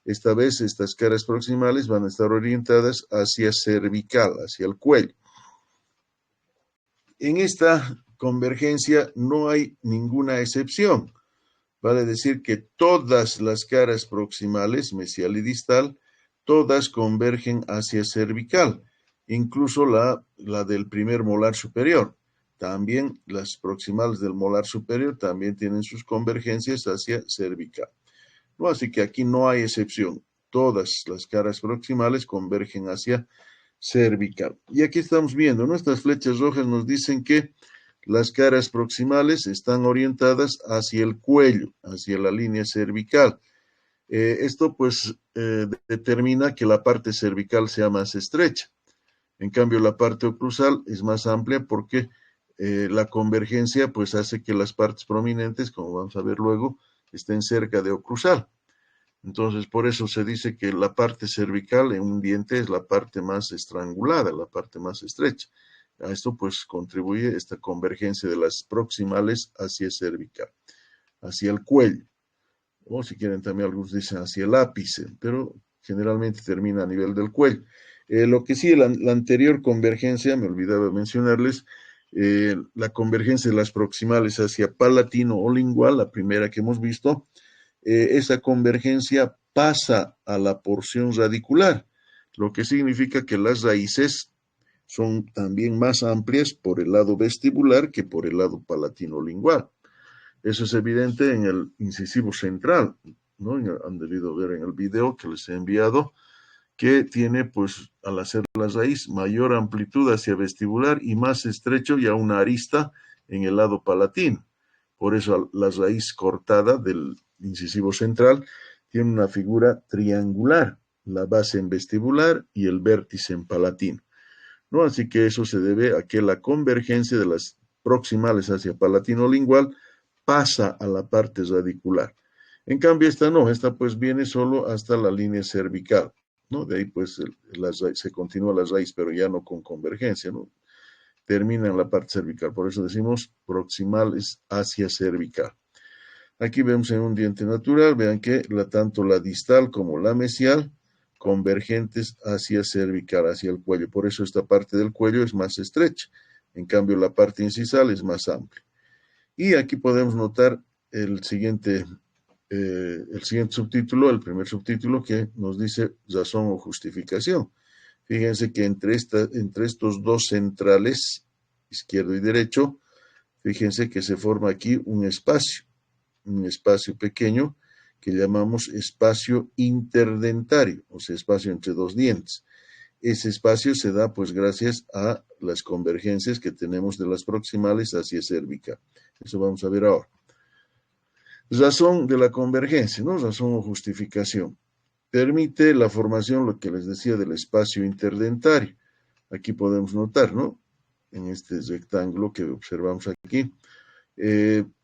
Esta vez estas caras proximales van a estar orientadas hacia cervical, hacia el cuello. En esta convergencia no hay ninguna excepción. Vale decir que todas las caras proximales, mesial y distal, todas convergen hacia cervical, incluso la del primer molar superior. También las proximales del molar superior también tienen sus convergencias hacia cervical. ¿No? Así que aquí no hay excepción. Todas las caras proximales convergen hacia cervical. Y aquí estamos viendo, nuestras flechas rojas nos dicen que las caras proximales están orientadas hacia el cuello, hacia la línea cervical. Esto pues determina que la parte cervical sea más estrecha. En cambio, la parte oclusal es más amplia porque la convergencia pues hace que las partes prominentes, como vamos a ver luego, estén cerca de oclusal. Entonces, por eso se dice que la parte cervical en un diente es la parte más estrangulada, la parte más estrecha. A esto pues contribuye esta convergencia de las proximales hacia cervical, hacia el cuello. O si quieren también algunos dicen hacia el ápice, pero generalmente termina a nivel del cuello. Lo que sí, la anterior convergencia, me olvidaba mencionarles, la convergencia de las proximales hacia palatino o lingual, la primera que hemos visto, esa convergencia pasa a la porción radicular, lo que significa que las raíces son también más amplias por el lado vestibular que por el lado palatino-lingual. Eso es evidente en el incisivo central, ¿no? Han debido ver en el video que les he enviado, que tiene, pues, al hacer la raíz, mayor amplitud hacia vestibular y más estrecho y a una arista en el lado palatino. Por eso la raíz cortada del incisivo central tiene una figura triangular, la base en vestibular y el vértice en palatino, ¿no? Así que eso se debe a que la convergencia de las proximales hacia palatino-lingual pasa a la parte radicular. En cambio, esta no, esta pues viene solo hasta la línea cervical, ¿no? De ahí pues se continúa la raíz, pero ya no con convergencia, ¿no? Termina en la parte cervical, por eso decimos proximales hacia cervical. Aquí vemos en un diente natural, vean que tanto la distal como la mesial convergentes hacia cervical, hacia el cuello. Por eso esta parte del cuello es más estrecha. En cambio, la parte incisal es más amplia. Y aquí podemos notar el siguiente subtítulo, el primer subtítulo que nos dice razón o justificación. Fíjense que entre estos dos centrales, izquierdo y derecho, fíjense que se forma aquí un espacio pequeño que llamamos espacio interdentario, o sea, espacio entre dos dientes. Ese espacio se da pues gracias a las convergencias que tenemos de las proximales hacia cervical. Eso vamos a ver ahora. Razón de la convergencia, ¿no? Razón o justificación. Permite la formación, lo que les decía, del espacio interdentario. Aquí podemos notar, ¿no? En este rectángulo que observamos aquí,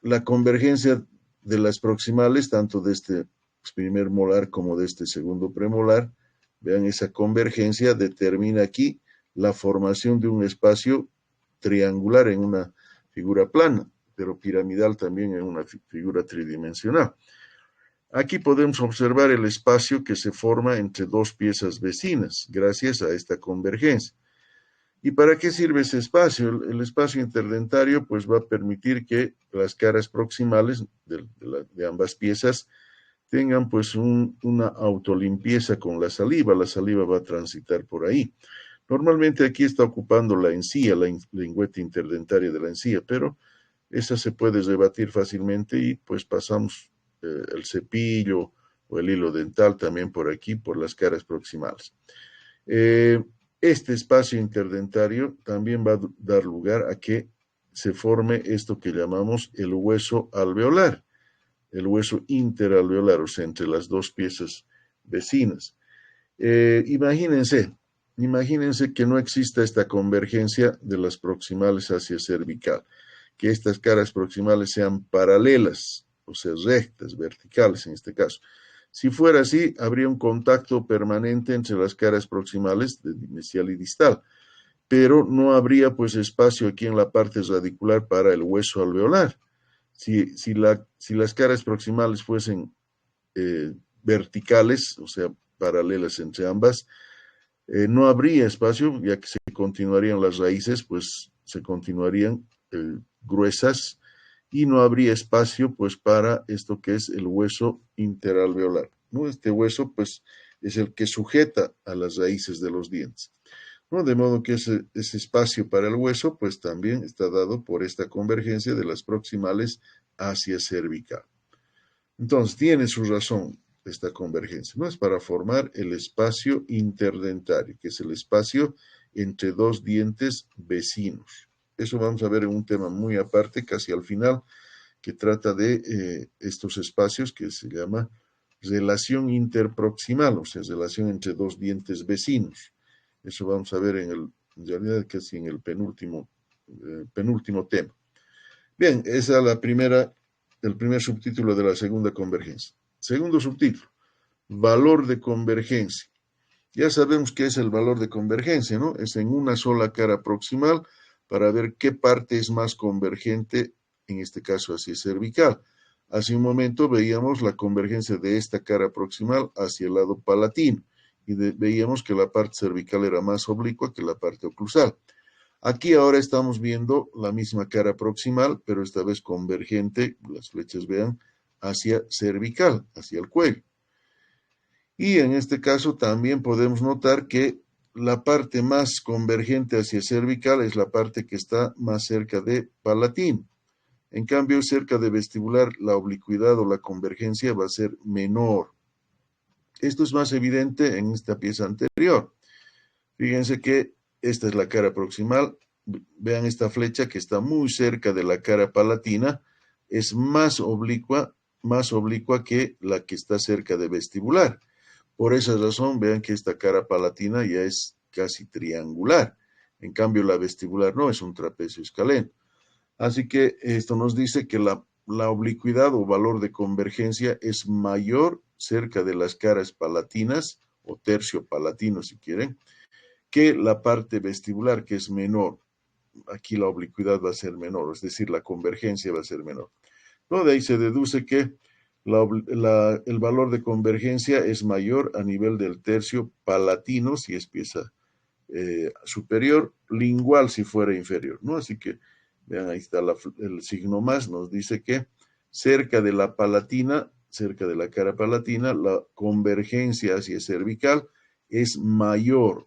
la convergencia de las proximales, tanto de este primer molar como de este segundo premolar, vean esa convergencia determina aquí la formación de un espacio triangular en una figura plana, pero piramidal también en una figura tridimensional. Aquí podemos observar el espacio que se forma entre dos piezas vecinas, gracias a esta convergencia. ¿Y para qué sirve ese espacio? El espacio interdentario pues va a permitir que las caras proximales de ambas piezas tengan pues una autolimpieza con la saliva va a transitar por ahí. Normalmente aquí está ocupando la encía, la lengüeta interdentaria de la encía, pero esa se puede rebatir fácilmente y pues pasamos el cepillo o el hilo dental también por aquí, por las caras proximales. Este espacio interdentario también va a dar lugar a que se forme esto que llamamos el hueso alveolar, el hueso interalveolar, o sea, entre las dos piezas vecinas. Imagínense que no exista esta convergencia de las proximales hacia cervical, que estas caras proximales sean paralelas, o sea, rectas, verticales en este caso. Si fuera así, habría un contacto permanente entre las caras proximales de mesial y distal, pero no habría pues espacio aquí en la parte radicular para el hueso alveolar. Si las caras proximales fuesen verticales, o sea, paralelas entre ambas, no habría espacio, ya que se continuarían las raíces, pues se continuarían gruesas y no habría espacio pues para esto que es el hueso interalveolar, ¿no? Este hueso pues es el que sujeta a las raíces de los dientes, ¿no? De modo que ese espacio para el hueso pues también está dado por esta convergencia de las proximales hacia cervical. Entonces tiene su razón esta convergencia, ¿no? Es para formar el espacio interdentario, que es el espacio entre dos dientes vecinos. Eso vamos a ver en un tema muy aparte, casi al final, que trata de estos espacios que se llama relación interproximal, o sea, relación entre dos dientes vecinos. Eso vamos a ver en realidad casi en el penúltimo tema. Bien, esa es el primer subtítulo de la segunda convergencia. Segundo subtítulo, valor de convergencia. Ya sabemos qué es el valor de convergencia, ¿no? Es en una sola cara proximal para ver qué parte es más convergente, en este caso hacia cervical. Hace un momento veíamos la convergencia de esta cara proximal hacia el lado palatino y veíamos que la parte cervical era más oblicua que la parte oclusal. Aquí ahora estamos viendo la misma cara proximal, pero esta vez convergente, las flechas vean, hacia cervical, hacia el cuello. Y en este caso también podemos notar que la parte más convergente hacia cervical es la parte que está más cerca de palatino. En cambio, cerca de vestibular, la oblicuidad o la convergencia va a ser menor. Esto es más evidente en esta pieza anterior. Fíjense que esta es la cara proximal. Vean esta flecha que está muy cerca de la cara palatina. Es más oblicua que la que está cerca de vestibular. Por esa razón, vean que esta cara palatina ya es casi triangular. En cambio, la vestibular no, es un trapecio escaleno. Así que esto nos dice que la oblicuidad o valor de convergencia es mayor cerca de las caras palatinas, o tercio palatino si quieren, que la parte vestibular, que es menor. Aquí la oblicuidad va a ser menor, es decir, la convergencia va a ser menor. ¿no? De ahí se deduce que el valor de convergencia es mayor a nivel del tercio palatino si es pieza superior, lingual si fuera inferior, ¿no? Así que, vean, ahí está el signo más, nos dice que cerca de la palatina, cerca de la cara palatina, la convergencia hacia cervical es mayor,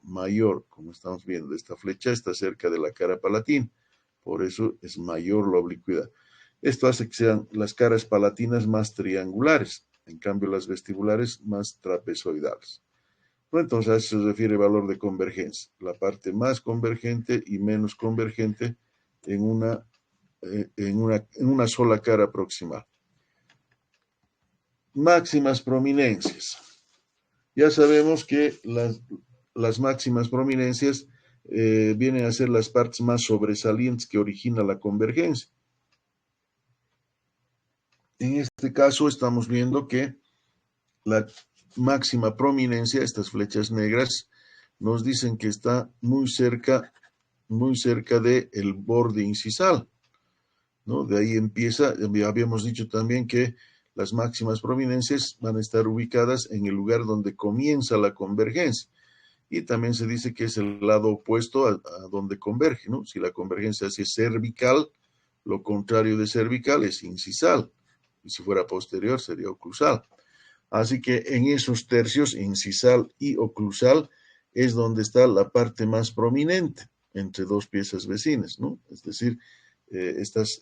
como estamos viendo, esta flecha está cerca de la cara palatina, por eso es mayor la oblicuidad. Esto hace que sean las caras palatinas más triangulares, en cambio las vestibulares más trapezoidales. ¿No? Entonces a eso se refiere el valor de convergencia, la parte más convergente y menos convergente en una sola cara proximal. Máximas prominencias. Ya sabemos que las máximas prominencias vienen a ser las partes más sobresalientes que origina la convergencia. En este caso estamos viendo que la máxima prominencia, estas flechas negras, nos dicen que está muy cerca del borde incisal, ¿no? De ahí empieza, habíamos dicho también que las máximas prominencias van a estar ubicadas en el lugar donde comienza la convergencia. Y también se dice que es el lado opuesto a donde converge, ¿no? Si la convergencia es cervical, lo contrario de cervical es incisal. Y si fuera posterior, sería oclusal. Así que en esos tercios, incisal y oclusal, es donde está la parte más prominente entre dos piezas vecinas, ¿no? Es decir, estas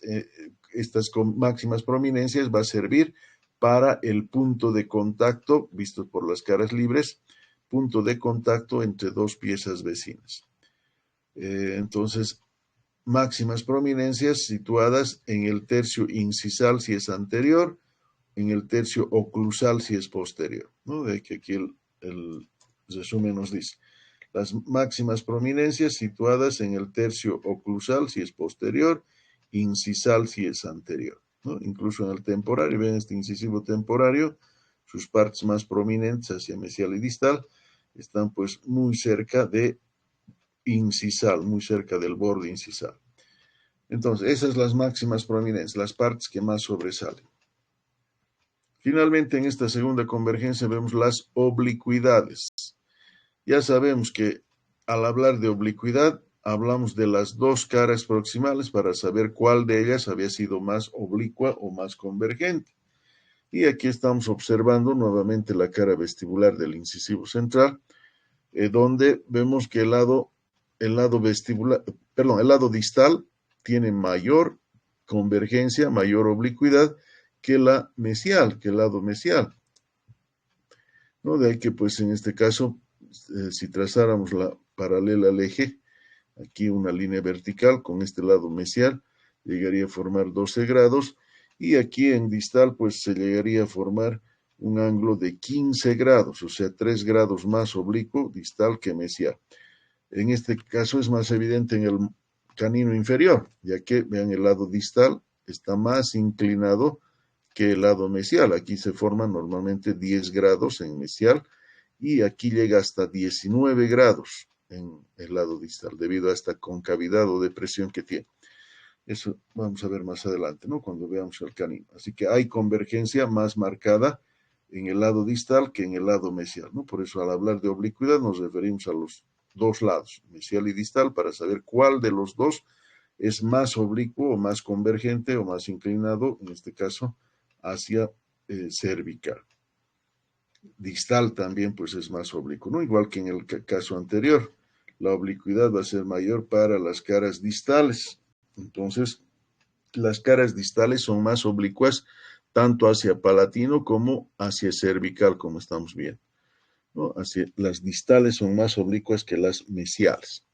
máximas prominencias va a servir para el punto de contacto, visto por las caras libres, punto de contacto entre dos piezas vecinas. Entonces, máximas prominencias situadas en el tercio incisal si es anterior, en el tercio oclusal si es posterior, ¿no? De que aquí el resumen nos dice, las máximas prominencias situadas en el tercio oclusal si es posterior, incisal si es anterior, ¿no? Incluso en el temporario, ven este incisivo temporario, sus partes más prominentes hacia mesial y distal están pues muy cerca de incisal, muy cerca del borde incisal. Entonces, esas son las máximas prominencias, las partes que más sobresalen. Finalmente, en esta segunda convergencia vemos las oblicuidades. Ya sabemos que al hablar de oblicuidad, hablamos de las dos caras proximales para saber cuál de ellas había sido más oblicua o más convergente. Y aquí estamos observando nuevamente la cara vestibular del incisivo central, donde vemos que el lado vestibular, perdón, el lado distal tiene mayor convergencia, mayor oblicuidad que el lado mesial, ¿no? De ahí que pues en este caso, si trazáramos la paralela al eje, aquí una línea vertical con este lado mesial, llegaría a formar 12 grados, y aquí en distal pues se llegaría a formar un ángulo de 15 grados, o sea, 3 grados más oblicuo distal que mesial. En este caso es más evidente en el canino inferior, ya que, vean, el lado distal está más inclinado que el lado mesial. Aquí se forman normalmente 10 grados en mesial y aquí llega hasta 19 grados en el lado distal, debido a esta concavidad o depresión que tiene. Eso vamos a ver más adelante, ¿no? Cuando veamos el canino. Así que hay convergencia más marcada en el lado distal que en el lado mesial, ¿no? Por eso al hablar de oblicuidad nos referimos a los dos lados, mesial y distal, para saber cuál de los dos es más oblicuo o más convergente o más inclinado, en este caso, hacia cervical. Distal también pues es más oblicuo, ¿no? Igual que en el caso anterior, la oblicuidad va a ser mayor para las caras distales. Entonces, las caras distales son más oblicuas tanto hacia palatino como hacia cervical, como estamos viendo, ¿no? Las distales son más oblicuas que las mesiales.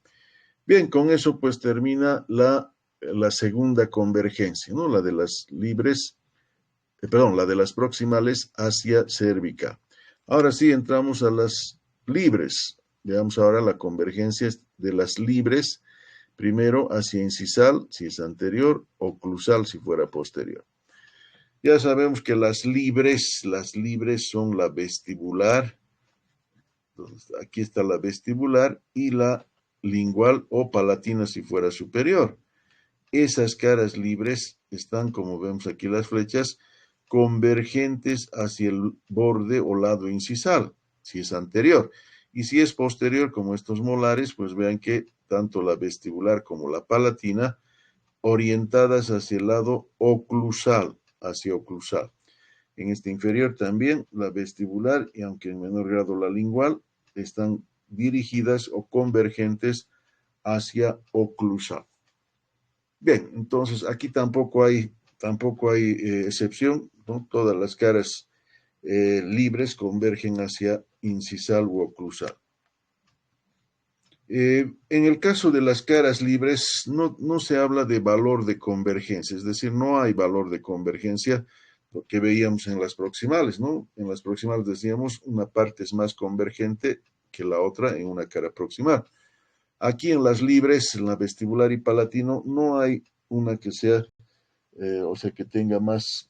Bien, con eso pues termina la segunda convergencia, ¿no? La de las libres, la de las proximales hacia cervical. Ahora sí entramos a las libres. Veamos ahora la convergencia de las libres, primero hacia incisal si es anterior, oclusal si fuera posterior. Ya sabemos que las libres son la vestibular. Entonces, aquí está la vestibular y la lingual o palatina si fuera superior. esas caras libres están, como vemos aquí las flechas, convergentes hacia el borde o lado incisal, si es anterior. Y si es posterior, como estos molares, pues vean que tanto la vestibular como la palatina orientadas hacia el lado oclusal, hacia oclusal. En este inferior también la vestibular y aunque en menor grado la lingual están dirigidas o convergentes hacia oclusal. Bien, entonces aquí tampoco hay excepción, ¿no? Todas las caras libres convergen hacia incisal u oclusal. En el caso de las caras libres, no se habla de valor de convergencia, es decir, no hay valor de convergencia, lo que veíamos en las proximales, ¿no? En las proximales decíamos una parte es más convergente que la otra en una cara proximal. Aquí en las libres, en la vestibular y palatino, no hay una que sea, o sea, que tenga más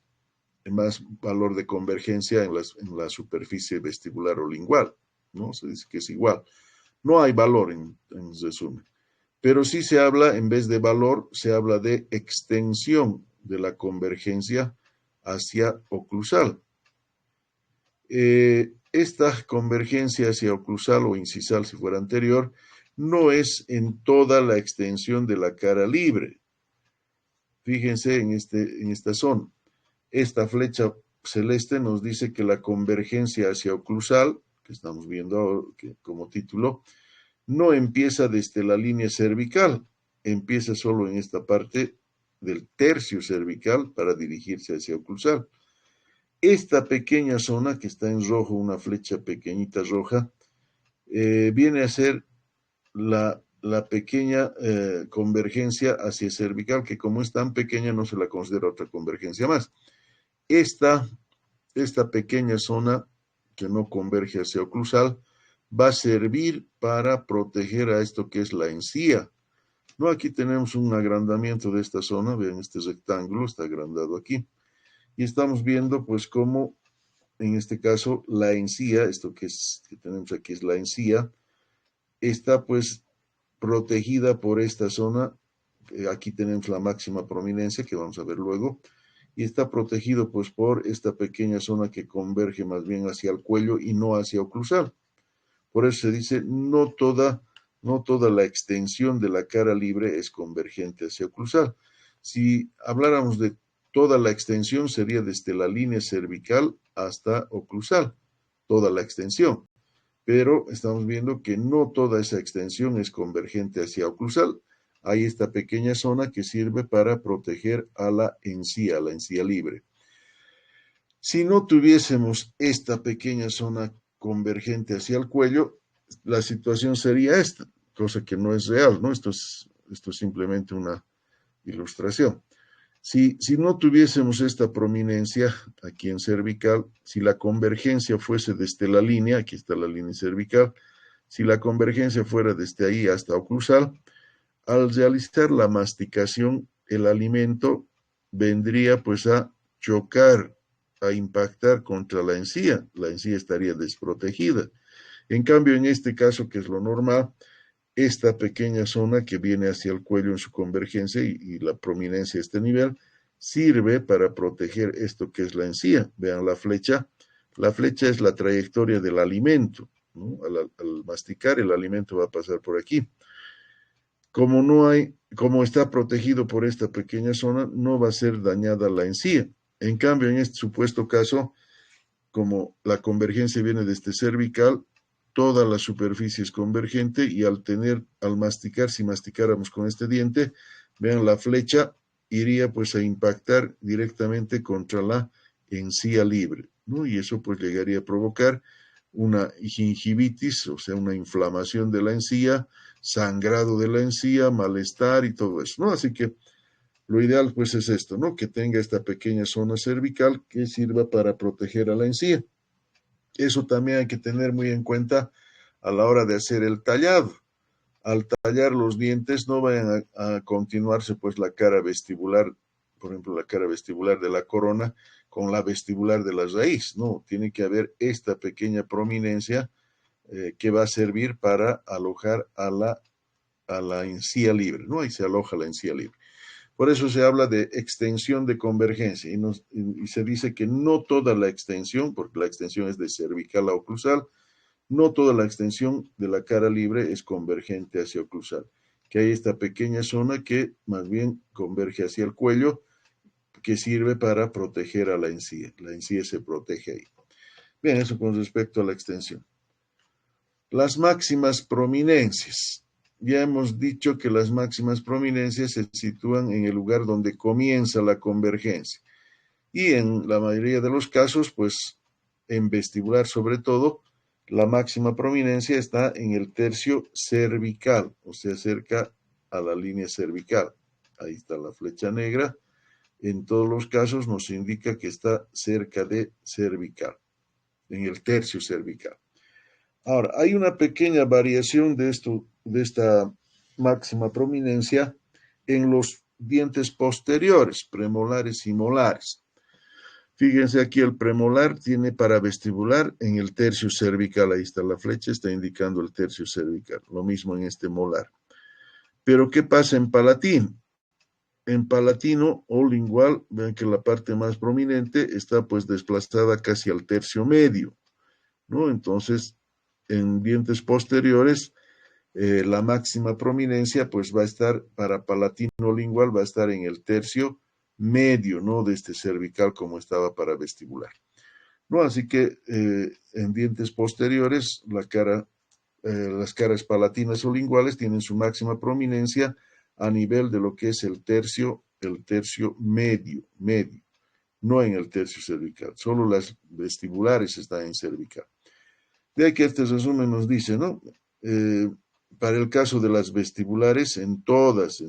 valor de convergencia en la superficie vestibular o lingual, ¿no? Se dice que es igual. No hay valor en resumen. Pero sí se habla, en vez de valor, se habla de extensión de la convergencia hacia oclusal. Esta convergencia hacia oclusal o incisal, si fuera anterior, no es en toda la extensión de la cara libre. Fíjense en esta zona. Esta flecha celeste nos dice que la convergencia hacia oclusal, que estamos viendo ahora, como título, no empieza desde la línea cervical, empieza solo en esta parte del tercio cervical para dirigirse hacia oclusal. Esta pequeña zona que está en rojo, una flecha pequeñita roja, viene a ser la pequeña convergencia hacia cervical, que como es tan pequeña no se la considera otra convergencia más. Esta pequeña zona que no converge hacia oclusal va a servir para proteger a esto que es la encía. No, aquí tenemos un agrandamiento de esta zona, vean este rectángulo, está agrandado aquí. Y estamos viendo pues cómo en este caso la encía, esto que tenemos aquí es la encía, está pues protegida por esta zona. Aquí tenemos la máxima prominencia que vamos a ver luego y está protegido pues por esta pequeña zona que converge más bien hacia el cuello y no hacia oclusal. Por eso se dice no toda la extensión de la cara libre es convergente hacia oclusal. Si habláramos de toda la extensión sería desde la línea cervical hasta oclusal, toda la extensión. Pero estamos viendo que no toda esa extensión es convergente hacia oclusal. Hay esta pequeña zona que sirve para proteger a la encía libre. Si no tuviésemos esta pequeña zona convergente hacia el cuello, la situación sería esta, cosa que no es real, ¿no? Esto es simplemente una ilustración. Si no tuviésemos esta prominencia aquí en cervical, si la convergencia fuese desde la línea, aquí está la línea cervical, si la convergencia fuera desde ahí hasta oclusal, al realizar la masticación, el alimento vendría pues a chocar, a impactar contra la encía estaría desprotegida. En cambio, en este caso, que es lo normal, esta pequeña zona que viene hacia el cuello en su convergencia y la prominencia a este nivel, sirve para proteger esto que es la encía. Vean la flecha es la trayectoria del alimento, ¿no? Al masticar, el alimento va a pasar por aquí. Como está protegido por esta pequeña zona, no va a ser dañada la encía. En cambio, en este supuesto caso, como la convergencia viene desde cervical, toda la superficie es convergente y al masticar, si masticáramos con este diente, vean la flecha iría pues a impactar directamente contra la encía libre, ¿no? Y eso pues llegaría a provocar una gingivitis, o sea, una inflamación de la encía, sangrado de la encía, malestar y todo eso, ¿no? Así que lo ideal pues es esto, ¿no? Que tenga esta pequeña zona cervical que sirva para proteger a la encía. Eso también hay que tener muy en cuenta a la hora de hacer el tallado. Al tallar los dientes no vayan a continuarse pues la cara vestibular, por ejemplo la cara vestibular de la corona con la vestibular de la raíz, no, tiene que haber esta pequeña prominencia que va a servir para alojar a la encía libre, ¿no? Ahí se aloja la encía libre. Por eso se habla de extensión de convergencia y se dice que no toda la extensión, porque la extensión es de cervical a oclusal, no toda la extensión de la cara libre es convergente hacia oclusal, que hay esta pequeña zona que más bien converge hacia el cuello, que sirve para proteger a la encía. La encía se protege ahí. Bien, eso con respecto a la extensión. Las máximas prominencias. Ya hemos dicho que las máximas prominencias se sitúan en el lugar donde comienza la convergencia. Y en la mayoría de los casos, pues en vestibular sobre todo, la máxima prominencia está en el tercio cervical, o sea, cerca a la línea cervical. Ahí está la flecha negra. En todos los casos nos indica que está cerca de cervical, en el tercio cervical. Ahora, hay una pequeña variación de esta máxima prominencia en los dientes posteriores, premolares y molares. Fíjense aquí, el premolar tiene paravestibular en el tercio cervical. Ahí está la flecha, está indicando el tercio cervical. Lo mismo en este molar. Pero, ¿qué pasa en palatino? En palatino o lingual, vean que la parte más prominente está pues desplazada casi al tercio medio, ¿no? Entonces, en dientes posteriores, la máxima prominencia pues va a estar para palatino lingual, va a estar en el tercio medio, ¿no? De este cervical como estaba para vestibular, ¿no? Así que en dientes posteriores, las caras palatinas o linguales tienen su máxima prominencia a nivel de lo que es el tercio medio, no en el tercio cervical. Solo las vestibulares están en cervical. De ahí que este resumen nos dice, ¿no? Para el caso de las vestibulares, en todas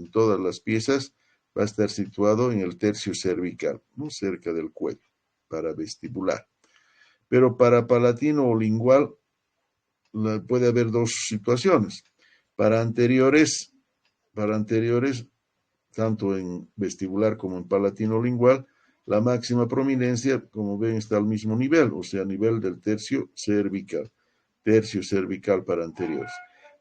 las piezas, va a estar situado en el tercio cervical, ¿no? Cerca del cuello, para vestibular. Pero para palatino o lingual puede haber dos situaciones. Para anteriores, tanto en vestibular como en palatino lingual, la máxima prominencia, como ven, está al mismo nivel, o sea, a nivel del tercio cervical para anteriores.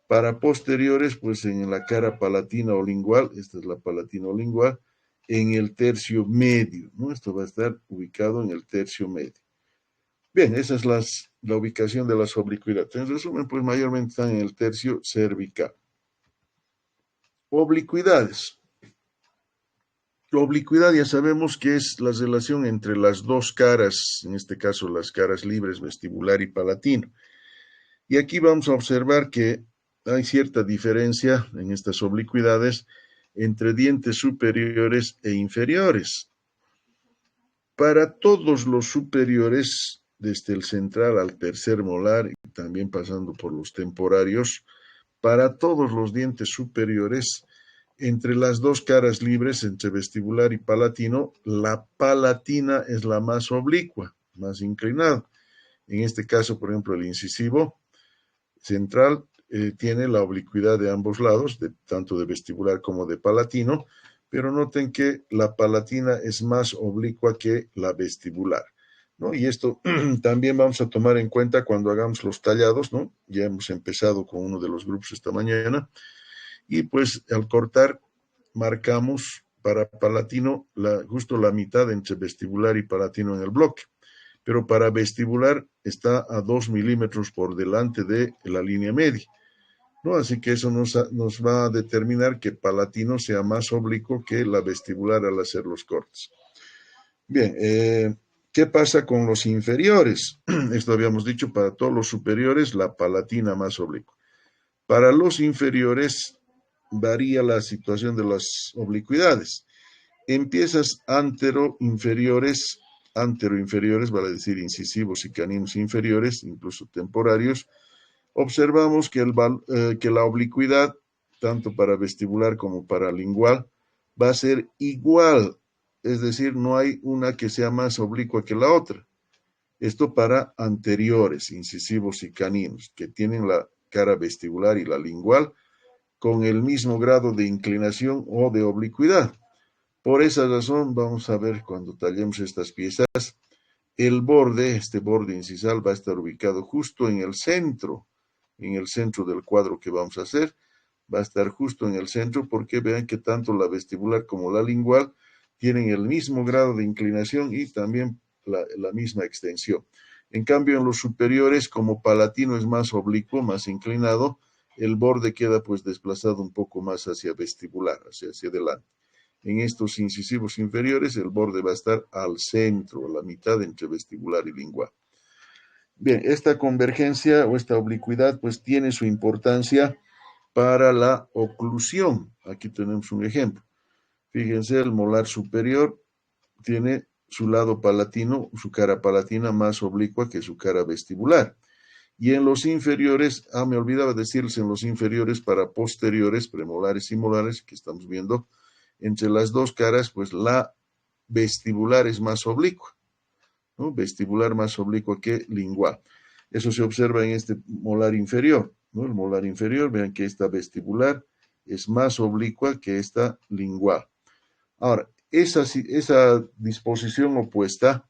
Para posteriores, pues en la cara palatina o lingual, esta es la palatina o lingual, en el tercio medio, ¿no? Esto va a estar ubicado en el tercio medio. Bien, esa es la ubicación de las oblicuidades. En resumen, pues mayormente están en el tercio cervical. Oblicuidades. La oblicuidad ya sabemos que es la relación entre las dos caras, en este caso las caras libres, vestibular y palatino. Y aquí vamos a observar que hay cierta diferencia en estas oblicuidades entre dientes superiores e inferiores. Para todos los superiores, desde el central al tercer molar y también pasando por los temporarios, para todos los dientes superiores, entre las dos caras libres, entre vestibular y palatino, la palatina es la más oblicua, más inclinada. En este caso, por ejemplo, el incisivo central tiene la oblicuidad de ambos lados, tanto de vestibular como de palatino, pero noten que la palatina es más oblicua que la vestibular, ¿no? Y esto también vamos a tomar en cuenta cuando hagamos los tallados, ¿no? Ya hemos empezado con uno de los grupos esta mañana, y pues al cortar marcamos para palatino justo la mitad entre vestibular y palatino en el bloque, pero para vestibular está a 2 milímetros por delante de la línea media, ¿no? Así que eso nos va a determinar que palatino sea más oblicuo que la vestibular al hacer los cortes. Bien, ¿qué pasa con los inferiores? Esto habíamos dicho, para todos los superiores, la palatina más oblicua. Para los inferiores varía la situación de las oblicuidades. En piezas antero-inferiores, vale decir incisivos y caninos inferiores, incluso temporarios, observamos que la oblicuidad, tanto para vestibular como para lingual, va a ser igual, es decir, no hay una que sea más oblicua que la otra. Esto para anteriores, incisivos y caninos, que tienen la cara vestibular y la lingual con el mismo grado de inclinación o de oblicuidad. Por esa razón, vamos a ver cuando tallemos estas piezas, este borde incisal va a estar ubicado justo en el centro del cuadro que vamos a hacer, va a estar justo en el centro, porque vean que tanto la vestibular como la lingual tienen el mismo grado de inclinación y también la misma extensión. En cambio, en los superiores, como palatino es más oblicuo, más inclinado, el borde queda pues desplazado un poco más hacia vestibular, hacia adelante. En estos incisivos inferiores, el borde va a estar al centro, a la mitad entre vestibular y lingual. Bien, esta convergencia o esta oblicuidad pues tiene su importancia para la oclusión. Aquí tenemos un ejemplo. Fíjense, el molar superior tiene su lado palatino, su cara palatina más oblicua que su cara vestibular. Y en los inferiores, me olvidaba decirles, en los inferiores para posteriores, premolares y molares, que estamos viendo, entre las dos caras, pues la vestibular es más oblicua, ¿no? Vestibular más oblicua que lingual. Eso se observa en este molar inferior, ¿no? El molar inferior, vean que esta vestibular es más oblicua que esta lingual. Ahora, esa disposición opuesta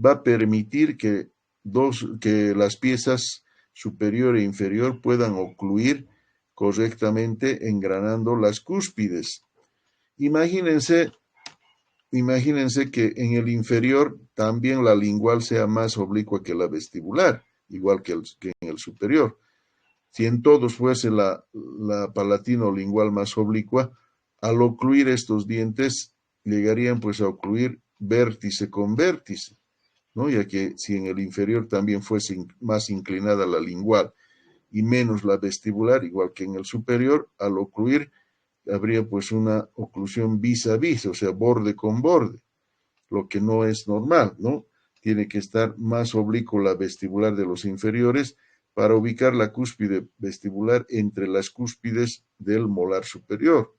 va a permitir que las piezas superior e inferior puedan ocluir correctamente engranando las cúspides. Imagínense, imagínense que en el inferior también la lingual sea más oblicua que la vestibular, igual que en el superior. Si en todos fuese la palatino lingual más oblicua, al ocluir estos dientes llegarían pues a ocluir vértice con vértice, ¿no? Ya que si en el inferior también fuese más inclinada la lingual y menos la vestibular, igual que en el superior, al ocluir habría pues una oclusión vis a vis, o sea, borde con borde, lo que no es normal, ¿no? Tiene que estar más oblicuo la vestibular de los inferiores para ubicar la cúspide vestibular entre las cúspides del molar superior.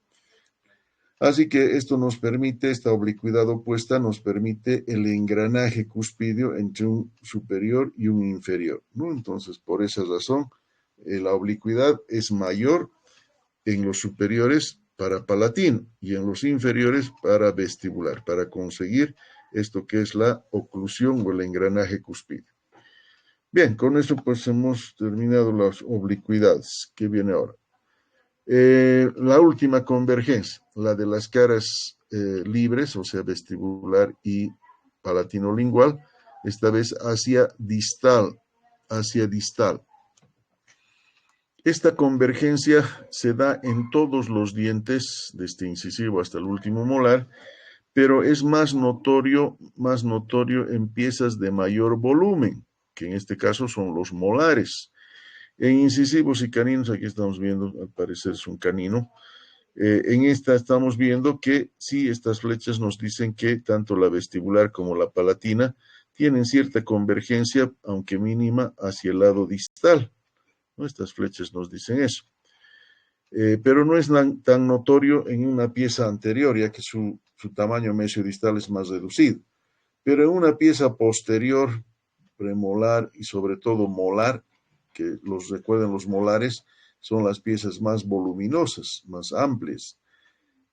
Así que esto nos permite, esta oblicuidad opuesta nos permite el engranaje cuspidio entre un superior y un inferior, ¿no? Entonces, por esa razón, la oblicuidad es mayor en los superiores para palatino y en los inferiores para vestibular, para conseguir esto que es la oclusión o el engranaje cuspidio. Bien, con eso pues hemos terminado las oblicuidades. ¿Qué viene ahora? La última convergencia, la de las caras libres, o sea, vestibular y palatino-lingual, esta vez hacia distal, hacia distal. Esta convergencia se da en todos los dientes, desde incisivo hasta el último molar, pero es más notorio en piezas de mayor volumen, que en este caso son los molares. En incisivos y caninos, aquí estamos viendo, al parecer es un canino. En esta estamos viendo que sí, estas flechas nos dicen que tanto la vestibular como la palatina tienen cierta convergencia, aunque mínima, hacia el lado distal, ¿no? Estas flechas nos dicen eso. Pero no es tan notorio en una pieza anterior, ya que su tamaño mesiodistal es más reducido. Pero en una pieza posterior, premolar y sobre todo molar, que recuerden los molares, son las piezas más voluminosas, más amplias.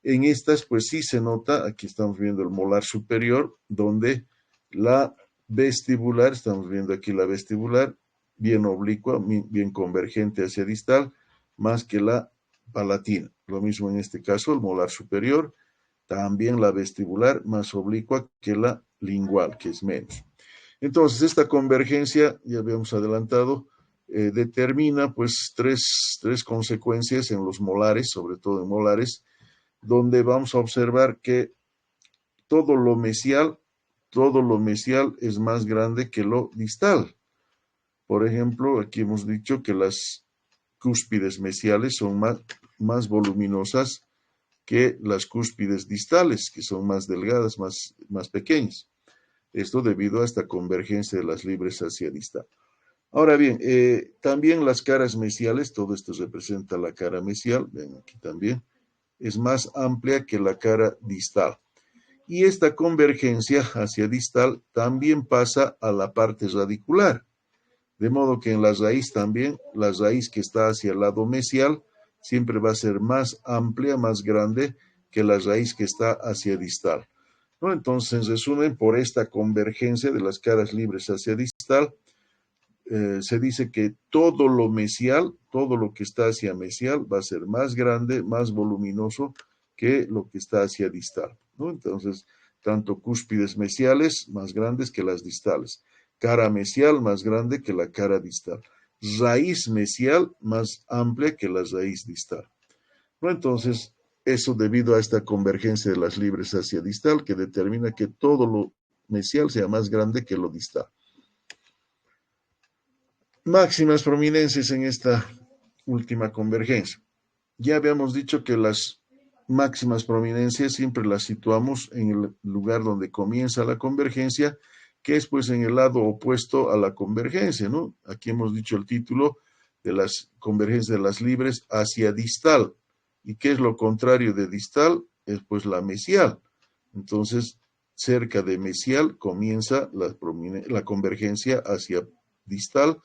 En estas, pues sí se nota, aquí estamos viendo el molar superior, donde la vestibular, estamos viendo aquí la vestibular, bien oblicua, bien convergente hacia distal, más que la palatina. Lo mismo en este caso, el molar superior, también la vestibular más oblicua que la lingual, que es menos. Entonces, esta convergencia, ya habíamos adelantado, determina pues tres consecuencias en los molares, sobre todo en molares, donde vamos a observar que todo lo mesial es más grande que lo distal. Por ejemplo, aquí hemos dicho que las cúspides mesiales son más voluminosas que las cúspides distales, que son más delgadas, más pequeñas. Esto debido a esta convergencia de las libres hacia distal. Ahora bien, también las caras mesiales, todo esto representa la cara mesial, ven aquí también, es más amplia que la cara distal. Y esta convergencia hacia distal también pasa a la parte radicular. De modo que en la raíz también, la raíz que está hacia el lado mesial siempre va a ser más amplia, más grande que la raíz que está hacia distal, ¿no? Entonces, en resumen, por esta convergencia de las caras libres hacia distal, se dice que todo lo mesial, todo lo que está hacia mesial va a ser más grande, más voluminoso que lo que está hacia distal, ¿no? Entonces, tanto cúspides mesiales más grandes que las distales, cara mesial más grande que la cara distal, raíz mesial más amplia que la raíz distal, ¿no? Entonces, eso debido a esta convergencia de las libres hacia distal que determina que todo lo mesial sea más grande que lo distal. Máximas prominencias en esta última convergencia. Ya habíamos dicho que las máximas prominencias siempre las situamos en el lugar donde comienza la convergencia, que es pues en el lado opuesto a la convergencia, ¿no? Aquí hemos dicho el título de las convergencias de las libres hacia distal. ¿Y qué es lo contrario de distal? Es pues la mesial. Entonces, cerca de mesial comienza la convergencia hacia distal,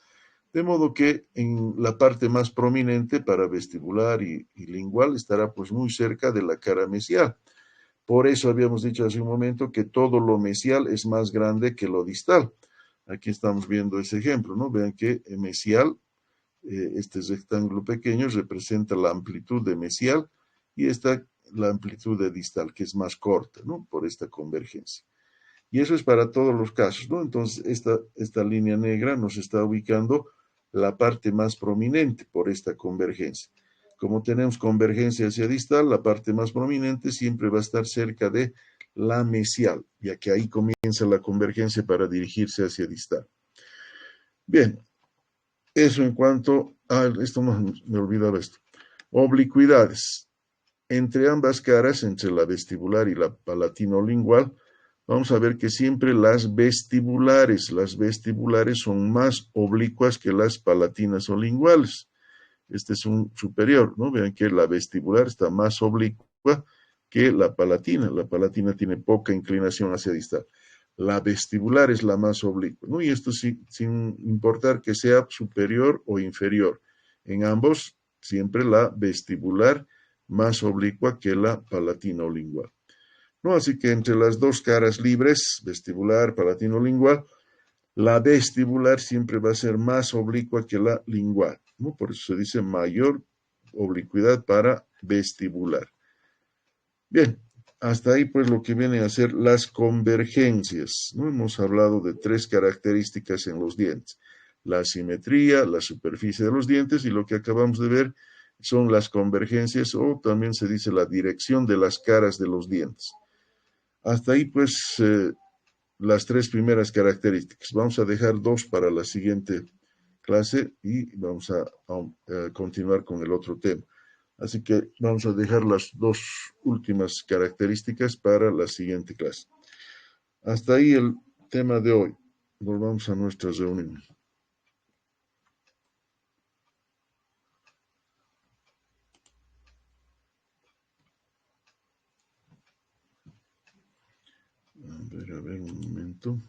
de modo que en la parte más prominente para vestibular y lingual estará pues muy cerca de la cara mesial. Por eso habíamos dicho hace un momento que todo lo mesial es más grande que lo distal. Aquí estamos viendo ese ejemplo, ¿no? Vean que mesial, este rectángulo pequeño representa la amplitud de mesial y esta la amplitud de distal, que es más corta, ¿no? Por esta convergencia. Y eso es para todos los casos, ¿no? Entonces, esta línea negra nos está ubicando la parte más prominente por esta convergencia. Como tenemos convergencia hacia distal, la parte más prominente siempre va a estar cerca de la mesial, ya que ahí comienza la convergencia para dirigirse hacia distal. Bien, eso en cuanto a esto, no me olvidaba esto. Oblicuidades. Entre ambas caras, entre la vestibular y la palatino-lingual, vamos a ver que siempre las vestibulares son más oblicuas que las palatinas o linguales. Este es un superior, ¿no? Vean que la vestibular está más oblicua que la palatina. La palatina tiene poca inclinación hacia distal. La vestibular es la más oblicua, ¿no? Y esto sin importar que sea superior o inferior. En ambos, siempre la vestibular más oblicua que la palatino lingual, ¿no? Así que entre las dos caras libres, vestibular, palatino lingual, la vestibular siempre va a ser más oblicua que la lingual, ¿no? Por eso se dice mayor oblicuidad para vestibular. Bien, hasta ahí pues lo que vienen a ser las convergencias, ¿no? Hemos hablado de tres características en los dientes: la simetría, la superficie de los dientes, y lo que acabamos de ver son las convergencias, o también se dice la dirección de las caras de los dientes. Hasta ahí pues las tres primeras características. Vamos a dejar dos para la siguiente clase y vamos a continuar con el otro tema. Así que vamos a dejar las dos últimas características para la siguiente clase. Hasta ahí el tema de hoy. Volvamos a nuestra reunión. A ver, un momento.